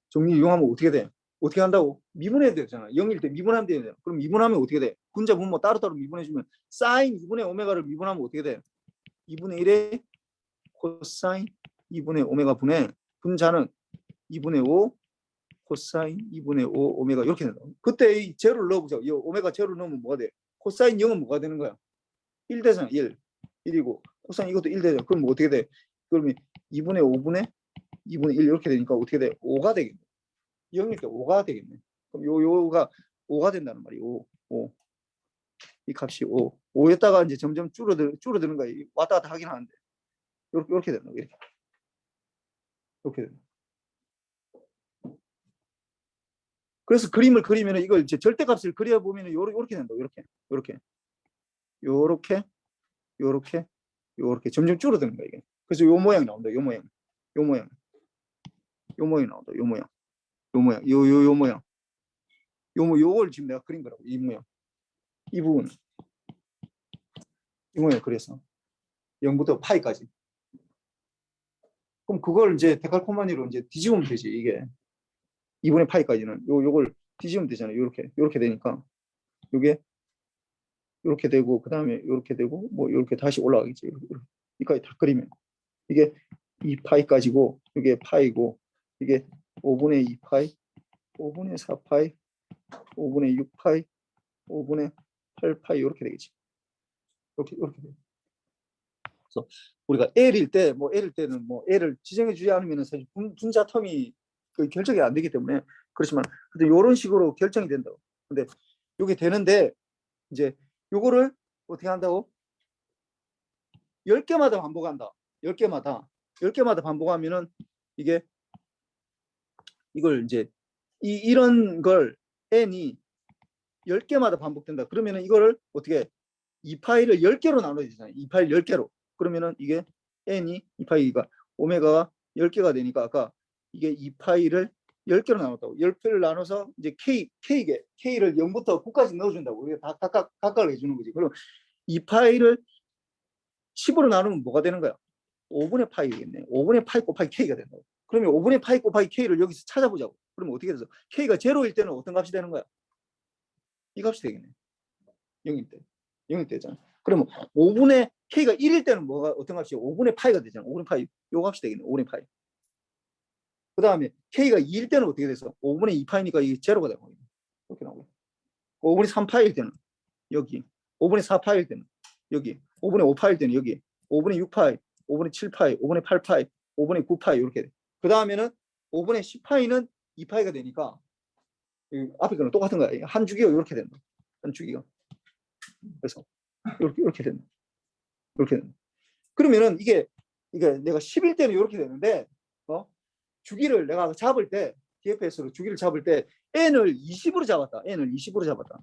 정리 이용하면 어떻게 돼? 어떻게 한다고? 미분해야 되잖아. 0일 때 미분하면 되잖아. 그럼 미분하면 어떻게 돼? 분자 분모 따로따로 미분해주면 사인 2분의 오메가를 미분하면 어떻게 돼? 2분의 1에 코사인 2분의 오메가 분의 분자는 2분의 5 코사인 2분의 5 오메가 이렇게 된다. 그때 이 제로를 넣어보자. 이 오메가 제로를 넣으면 뭐가 돼? 코사인 0은 뭐가 되는 거야? 1 되잖아. 1이고 코사인 이것도 1 되잖아. 그럼 뭐 어떻게 돼? 그러면 2분의 5분의 2분의 1 이렇게 되니까 어떻게 돼? 5가 되겠네. 0일 때 5가 되겠네. 그럼 요가 5가 된다는 말이에요. 5. 이 값이 5. 5였다가 이제 점점 줄어드는 거야. 왔다 갔다 하긴 하는데. 이렇게 된다. 이렇게 된다. 그래서 그림을 그리면 이걸 이제 절대값을 그려보면 이렇게 된다. 이렇게 점점 줄어드는 거야, 이게. 그래서 요 모양이 나온다. 요 모양이 나온다. 요 모양. 요걸 지금 내가 그린 거라고. 이 모양. 이 부분. 이 모양 그래서 0부터 파이까지. 그럼 그걸 이제 데칼코마니로 이제 뒤집으면 되지, 이게. 2분의 파이까지는 요걸 뒤집으면 되잖아요. 요렇게 되니까 요게 요렇게 되고 그다음에 요렇게 되고 뭐 요렇게 다시 올라가겠지. 여기까지 다 그리면 이게 2파이까지고 이게 파이고 이게 5분의 2파이 5분의 4파이 5분의 6파이 5분의 8파이 이렇게 되겠지. 이렇게 돼. 그래서 우리가 L일 때, 뭐 L일 때는 뭐 L을 지정해 주지 않으면 사실 분자 텀이 거의 결정이 안 되기 때문에 그렇지만 이런 식으로 결정이 된다고. 근데 이게 되는데 이제 요거를 어떻게 한다고? 10개마다 반복한다. 10개마다 반복하면은 이게 이걸 이제 이런 걸 n이 10개마다 반복된다. 그러면은 이거를 어떻게 2파이를 10개로 나눠야 되잖아요. 2파이 10개로. 그러면은 이게 n이 2파이가 오메가가 10개가 되니까 아까 이게 2파이를 10개로 나눴다고. 10개를 나눠서 이제 K를 0부터 9까지 넣어준다고. 이게 다 각각을 해주는 거지. 그럼 2파이를 10으로 나누면 뭐가 되는 거야? 5분의 파이겠네. 5분의 파이 곱하기 K가 된다고. 그러면 5분의 파이 곱하기 K를 여기서 찾아보자고. 그러면 어떻게 돼서 K가 0일 때는 어떤 값이 되는 거야? 이 값이 되겠네. 0일 때. 0일 때잖아. 그러면 5분의 K가 1일 때는 뭐가 어떤 값이 5분의 파이가 되잖아. 5분의 파이. 요 값이 되겠네. 5분의 파이. 그 다음에 K가 2일 때는 어떻게 돼서 5분의 2파이니까 이게 제로가 되고 이렇게 나오고 5분의 3파일 때는 여기 5분의 4파일 때는 여기 5분의 5파일 때는 여기 5분의 6파이 5분의 7파이 5분의 8파이 5분의 9파이 이렇게 돼. 그 다음에는 5분의 10파이는 2파이가 되니까 앞에 거는 똑같은 거야. 한 주기가 이렇게 된다. 한 주기가. 그래서 이렇게 된다. 이렇게 된다. 그러면은 이게 내가 10일 때는 이렇게 되는데 주기를 내가 잡을 때 DFS로 주기를 잡을 때 n을 20으로 잡았다. n을 20으로 잡았다.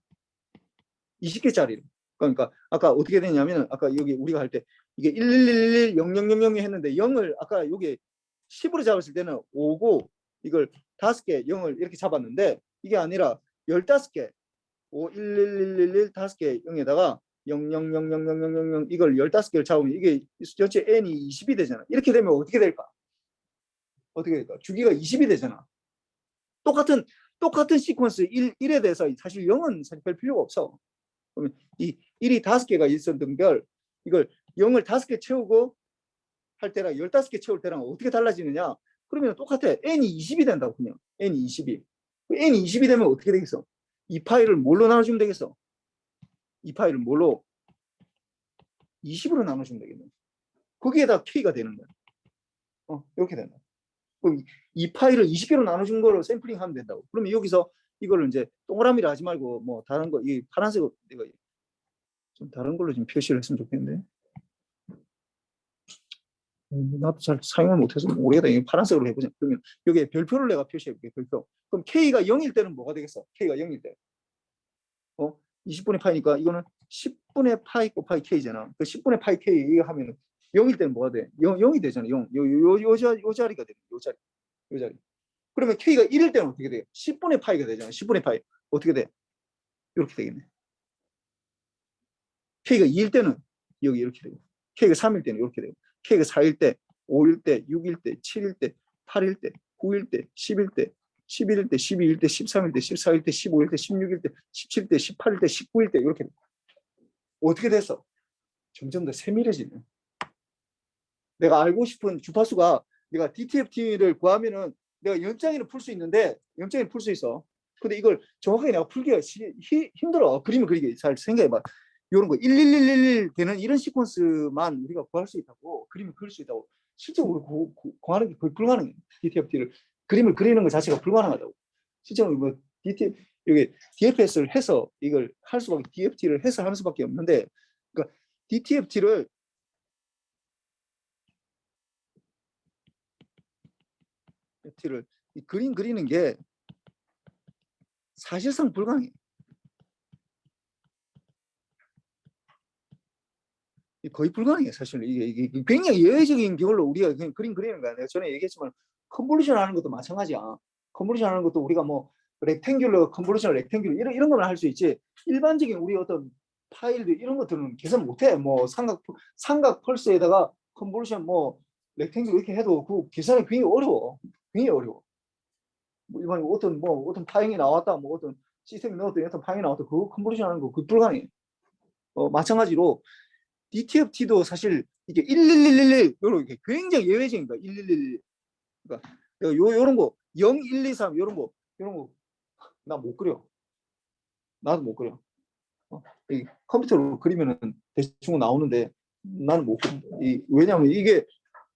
20개짜리를. 그러니까 아까 어떻게 되냐면 아까 여기 우리가 할 때 이게 1111 0000 했는데 0을 아까 여기 10으로 잡았을 때는 5고 이걸 5개 0을 이렇게 잡았는데 이게 아니라 15개 5 1111 5개 0에다가 00000000 이걸 15개를 잡으면 이게 전체 n이 20이 되잖아. 이렇게 되면 어떻게 될까? 어떻게 될까? 주기가 20이 되잖아. 똑같은 시퀀스 1에 대해서 사실 0은 사실 별 필요가 없어. 그러면 이 1이 5개가 있었던 걸 이걸 0을 5개 채우고 할 때랑 15개 채울 때랑 어떻게 달라지느냐? 그러면 똑같아. n이 20이 된다고 그냥. n이 20이. n이 20이 되면 어떻게 되겠어? 이 파일을 뭘로 나눠주면 되겠어? 이 파일을 뭘로? 20으로 나눠주면 되겠네. 거기에다 k가 되는 거야. 이렇게 된다. 그럼 이 파일을 20개로 나눠준 거를 샘플링 하면 된다고. 그러면 여기서 이거를 이제 동그라미를 하지 말고 뭐 다른 거, 이 파란색으로 내가 좀 다른 걸로 좀 표시를 했으면 좋겠는데. 나도 잘 사용을 못해서 모르겠다. 이 파란색으로 해보자. 그러면 여기에 별표를 내가 표시해볼게. 별표. 그럼 K가 0일 때는 뭐가 되겠어? K가 0일 때. 20분의 파이니까 이거는 10분의 파이 곱하기 K잖아. 그 10분의 파이 K 이거 하면은 0일 때는 뭐가 돼? 0이 되잖아. 0. 요 자리가 돼. 요 자리. 그러면 K가 1일 때는 어떻게 돼? 10분의 파이가 되잖아. 10분의 파이. 어떻게 돼? 이렇게 되겠네. K가 2일 때는 여기 이렇게 되고, K가 3일 때는 이렇게 되고, K가 4일 때, 5일 때, 6일 때, 7일 때, 8일 때, 9일 때, 10일 때, 11일 때, 12일 때, 13일 때, 14일 때, 15일 때, 16일 때, 17일 때, 18일 때, 19일 때 이렇게 돼. 어떻게 됐어? 점점 더 세밀해지네. 내가 알고 싶은 주파수가 내가 DTFT를 구하면은 내가 연장일을 풀 수 있는데 연장일을 풀 수 있어. 근데 이걸 정확하게 내가 풀기가 힘들어. 그림을 그리기 잘 생각해봐. 이런 거 1111 되는 이런 시퀀스만 우리가 구할 수 있다고 그림을 그릴 수 있다고. 실제로 구하는 게 거의 불가능해. DTFT를 그림을 그리는 것 자체가 불가능하다고. 실제로 뭐 여기 DFS를 해서 이걸 할 수밖에 DFT를 해서 하는 수밖에 없는데 그러니까 DTFT를 이 그림 그리는 게 사실상 불가능해. 거의 불가능해 사실. 이게 굉장히 예외적인 경우로 우리가 그냥 그림 그리는 거야. 내가 전에 얘기했지만 컨볼루션 하는 것도 마찬가지야. 컨볼루션 하는 것도 우리가 뭐 렉탱귤러 컨볼루션 렉탱귤러 이런 거는 할 수 있지. 일반적인 우리 어떤 파일들 이런 것들은 계산 못해. 뭐 삼각 펄스에다가 컨볼루션 뭐 렉탱귤 이렇게 해도 그 계산이 굉장히 어려워. 굉장히 어려워. 뭐 일반 어떤 파형이 나왔다, 뭐 어떤 시스템이 넣었더니 어떤 파형이 나왔다, 그거 컨볼루션 하는 거 그 불가능해. 마찬가지로 DTFT도 사실 이게 1111 이렇게 굉장히 예외적인 거야. 1111. 그러니까 요런 거 0, 1, 2, 3 요런 거 나 못 그려. 나도 못 그려. 이 컴퓨터로 그리면은 대충 나오는데 나는 못 그린다. 왜냐하면 이게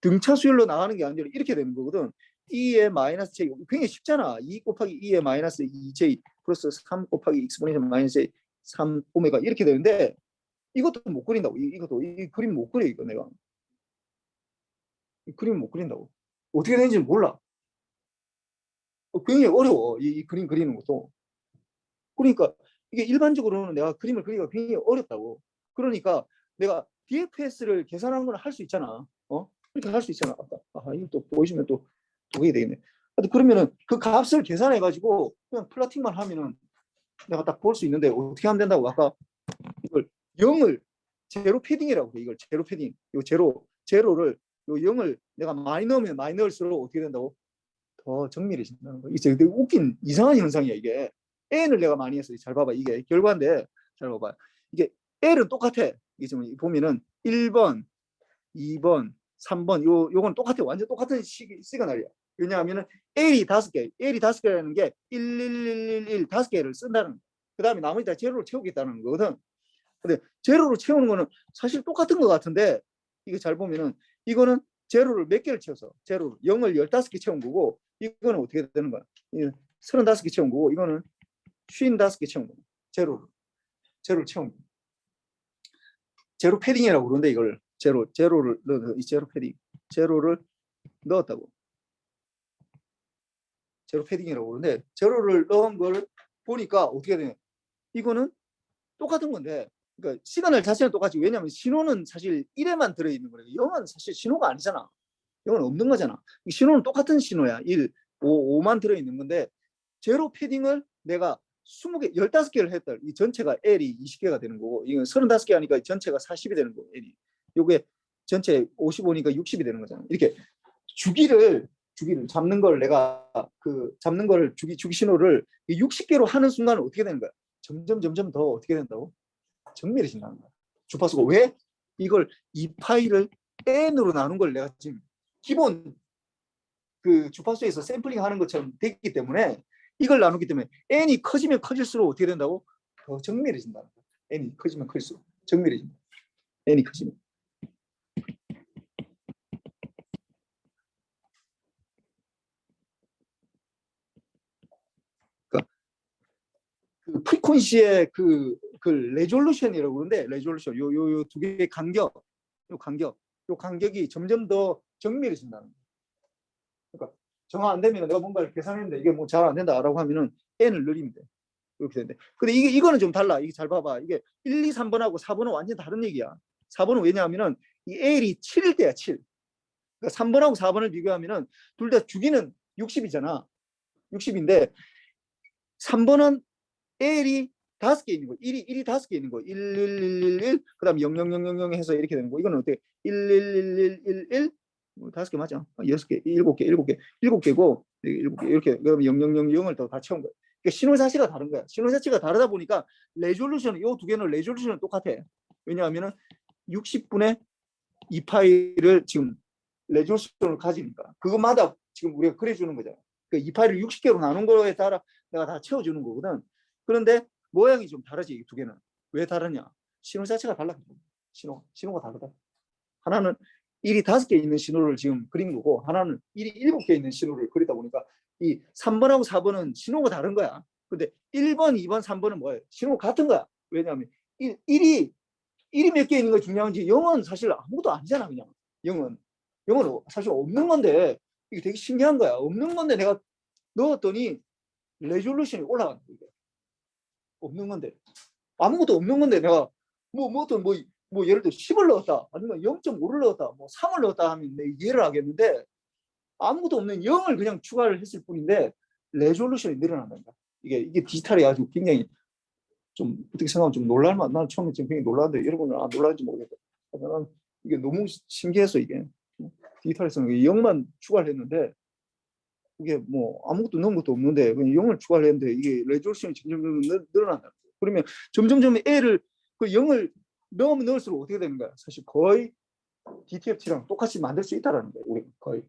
등차 수열로 나가는 게 아니라 이렇게 되는 거거든. 2의 마이너스 j 굉장히 쉽잖아. 2 곱하기 2의 마이너스 2j 플러스 3 곱하기 익스포넨셜 마이너스 j 3 오메가 이렇게 되는데 이것도 못 그린다고. 이것도 이 그림 못 그려. 이거 내가 이 그림 못 그린다고. 어떻게 되는지 몰라. 굉장히 어려워. 이 그림 그리는 것도. 그러니까 이게 일반적으로는 내가 그림을 그리기가 굉장히 어렵다고. 그러니까 내가 DFS를 계산하는 건 할 수 있잖아. 이렇게 할 수 있잖아. 이거 또 보여주면 또 그게 되겠네. 그러면은 그 값을 계산해 가지고 그냥 플러팅만 하면은 내가 딱 볼 수 있는데 어떻게 하면 된다고. 아까 이걸 0을 제로 패딩이라고 해. 이걸 제로 패딩. 이 제로를 요 0을 내가 많이 넣으면 많이 넣을수록 어떻게 된다고? 더 정밀해진다는 거. 이게 되게 웃긴 이상한 현상이야 이게. n을 내가 많이 했어. 잘 봐봐. 이게 결과인데 잘 봐봐. 이게 l은 똑같아. 이게 지금 보면은 1번, 2번, 3번 요건 똑같아. 완전 똑같은 시그널이야. 왜냐하면은 L이 5개, L이 5개라는 게 1, 1, 1, 1, 1 5개를 쓴다는. 그 다음에 나머지 다 제로로 채우겠다는 거거든. 근데 제로로 채우는 거는 사실 똑같은 것 같은데 이거 잘 보면은 이거는 제로를 몇 개를 채워서 제로 0을 15개 채운 거고 이거는 어떻게 되는 거야? 35개 채운 거고 이거는 55개 채운 거야. 제로를 채운 거야. 제로 패딩이라고 그러는데 이걸 제로를 넣어. 이 제로 패딩 제로를 넣었다고. 제로 패딩이라고 그러는데 제로를 넣은 걸 보니까 어떻게 되냐? 이거는 똑같은 건데 그러니까 시그널 자체는 똑같지. 왜냐하면 신호는 사실 1에만 들어있는 거예요. 0은 사실 신호가 아니잖아. 0은 없는 거잖아. 신호는 똑같은 신호야. 1, 5만 들어있는 건데 제로 패딩을 내가 20개, 15개를 했다. 이 전체가 L이 20개가 되는 거고 이건 35개 하니까 전체가 40이 되는 거고 L이. 요게 전체 55니까 60이 되는 거잖아. 이렇게 주기를 잡는 걸 내가 잡는 거를 주기 신호를 60개로 하는 순간 어떻게 되는 거야? 점점 더 어떻게 된다고? 정밀해진다는 거야. 주파수가 왜? 이걸 이 파일을 n으로 나눈 걸 내가 지금 기본 그 주파수에서 샘플링 하는 것처럼 됐기 때문에 이걸 나누기 때문에 n이 커지면 커질수록 어떻게 된다고? 더 정밀해진다는 거야. n이 커지면 클수록 정밀해진다. n이 커지면. 그러니까 그 프리퀀시의 그 레졸루션이라고 그러는데 레졸루션 요 두 개의 요 간격이 점점 더 정밀해진다는 거야. 그러니까 정화 안 되면 내가 뭔가를 계산했는데 이게 뭐 잘 안 된다라고 하면은 n을 늘리면 돼. 이렇게 되는데. 근데 이거는 좀 달라. 이게 잘 봐봐. 이게 1, 2, 3번하고 4번은 완전 다른 얘기야. 4번은 왜냐하면은 이 L이 7일 때야, 7. 그러니까 3번하고 4번을 비교하면은 둘 다 주기는 60이잖아. 60인데 3번은 L이 5개 있는 거. 1이 5개 있는 거. 1, 1, 1, 1, 1. 그다음에 0, 0, 0, 0, 0 해서 이렇게 되는 거. 이거는 어떻게? 1, 1, 1, 1, 1, 1. 뭐 5개 맞아. 6개, 7개, 7개. 7개고 7개 이렇게 그러면 0, 0, 0, 0을 더 다 채운 거야. 그러니까 신호 자체가 다른 거야. 신호 자체가 다르다 보니까 레졸루션 요 두 개는 레졸루션은 똑같아. 왜냐하면은 60분의 2 파일을 지금 레졸루션을 가지니까 그것마다 지금 우리가 그려주는 거잖아. 그러니까 이 파일을 60개로 나눈 거에 따라 내가 다 채워주는 거거든. 그런데 모양이 좀 다르지. 이 두 개는. 왜 다르냐? 신호 자체가 달라. 신호가 다르다. 하나는 1이 5개 있는 신호를 지금 그린 거고 하나는 1이 7개 있는 신호를 그리다 보니까 이 3번하고 4번은 신호가 다른 거야. 근데 1번, 2번, 3번은 뭐예요? 신호가 같은 거야. 왜냐하면 1이 몇 개 있는 거 중요한지 0은 사실 아무것도 아니잖아. 그냥 0은 사실 없는 건데 이게 되게 신기한 거야. 없는 건데 내가 넣었더니 레졸루션이 올라간다. 이게. 없는 건데 아무것도 없는 건데 내가 뭐 예를 들어 10을 넣었다 아니면 0.5를 넣었다 뭐 3을 넣었다 하면 내 이해를 하겠는데 아무것도 없는 0을 그냥 추가를 했을 뿐인데 레졸루션이 늘어난다. 이게 디지털이 아주 굉장히 좀 어떻게 생각하면 좀 놀랄만. 나는 처음에 지금 굉장히 놀랐는데 여러분은 안 놀랄지 모르겠다. 나는 이게 너무 신기해서 이게 디지털에서는 0만 추가를 했는데 이게 뭐 아무것도 넣은 것도 없는데 그냥 0을 추가를 했는데 이게 레졸루션이 점점 늘어난다. 그러면 점점 A를 그 0을 넣으면 넣을수록 어떻게 되는 거야? 사실 거의 DTFT랑 똑같이 만들 수 있다라는 거예요. 우리 거의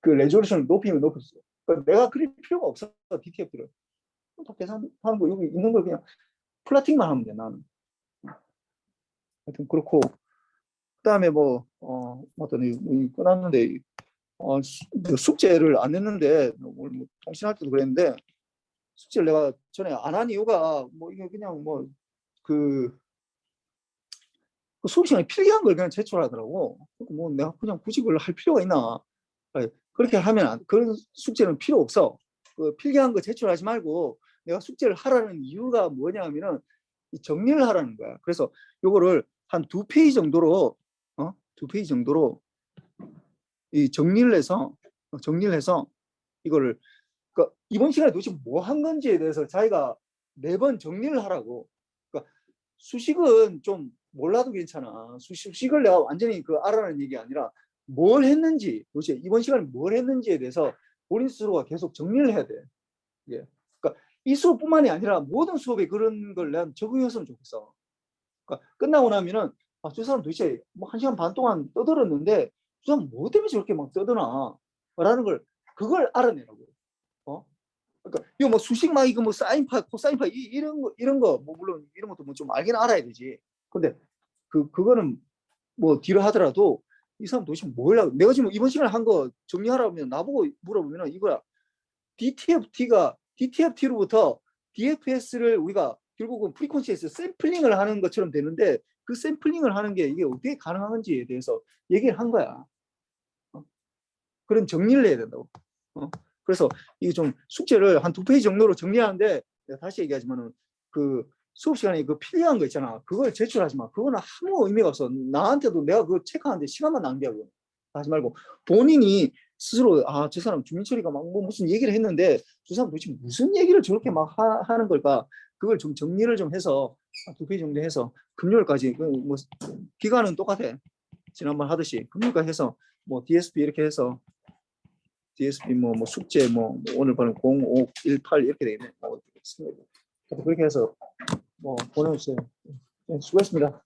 그 레졸루션을 높이면 높일수록. 그러니까 내가 그릴 필요가 없어. DTFT를 다 계산하는 거 여기 있는 걸 그냥 플라팅만 하면 돼. 나는 하여튼 그렇고 그다음에 어떤 끝났는데 숙제를 안 했는데 오늘 뭐 통신할 때도 그랬는데 숙제를 내가 전에 안 한 이유가 이게 그냥 그 수업 시간에 필기한 걸 그냥 제출하더라고. 내가 그냥 굳이 그걸 할 필요가 있나? 그렇게 하면 그런 숙제는 필요 없어. 그 필기한 거 제출하지 말고 내가 숙제를 하라는 이유가 뭐냐면은 정리를 하라는 거야. 그래서 요거를 한 2페이지 정도로 2페이지 정도로 이 정리를 해서 이거를 그러니까 이번 시간에 도대체 뭐 한 건지에 대해서 자기가 4번 정리를 하라고. 그러니까 수식은 좀 몰라도 괜찮아. 수식을 내가 완전히 알아라는 얘기 아니라 뭘 했는지, 도대체 이번 시간에 뭘 했는지에 대해서 본인 스스로가 계속 정리를 해야 돼. 예. 그러니까 이 수업뿐만이 아니라 모든 수업에 그런 걸 내가 적용했으면 좋겠어. 그러니까 끝나고 나면은 저 사람 도대체 1시간 반 동안 떠들었는데 저 사람 뭐 때문에 저렇게 막 떠드나? 라는 걸 그걸 알아내라고. 그러니까 이거 수식 이거 사인파, 코사인파 이런 거 물론 이런 것도 좀 알긴 알아야 되지. 근데 그거는 뒤로 하더라도 이 사람 도대체 뭘 하고 내가 지금 이번 시간에 한 거 정리하라고 하면 나보고 물어보면 이거야. DTFT로부터 DFS를 우리가 결국은 프리퀀시에서 샘플링을 하는 것처럼 되는데 그 샘플링을 하는 게 이게 어떻게 가능한지에 대해서 얘기를 한 거야. 그런 정리를 해야 된다고. 그래서 이게 좀 숙제를 한 2페이지 정도로 정리하는데 내가 다시 얘기하지만은 그 수업 시간에 필요한 거 있잖아. 그걸 제출하지 마. 그거는 아무 의미가 없어. 나한테도 내가 그거 체크하는데 시간만 낭비하고 하지 말고 본인이 스스로 저 사람 주민처리가 무슨 얘기를 했는데 저 사람 도대체 무슨 얘기를 저렇게 하는 걸까? 그걸 좀 정리를 좀 해서 2페이지 정도 해서 금요일까지 기간은 똑같아. 지난번 하듯이 금요일까지 해서 DSP 이렇게 해서 DSP 숙제 오늘 보는 0518 이렇게 되겠네. 그렇게 해서 보내주세요. 네, 수고했습니다.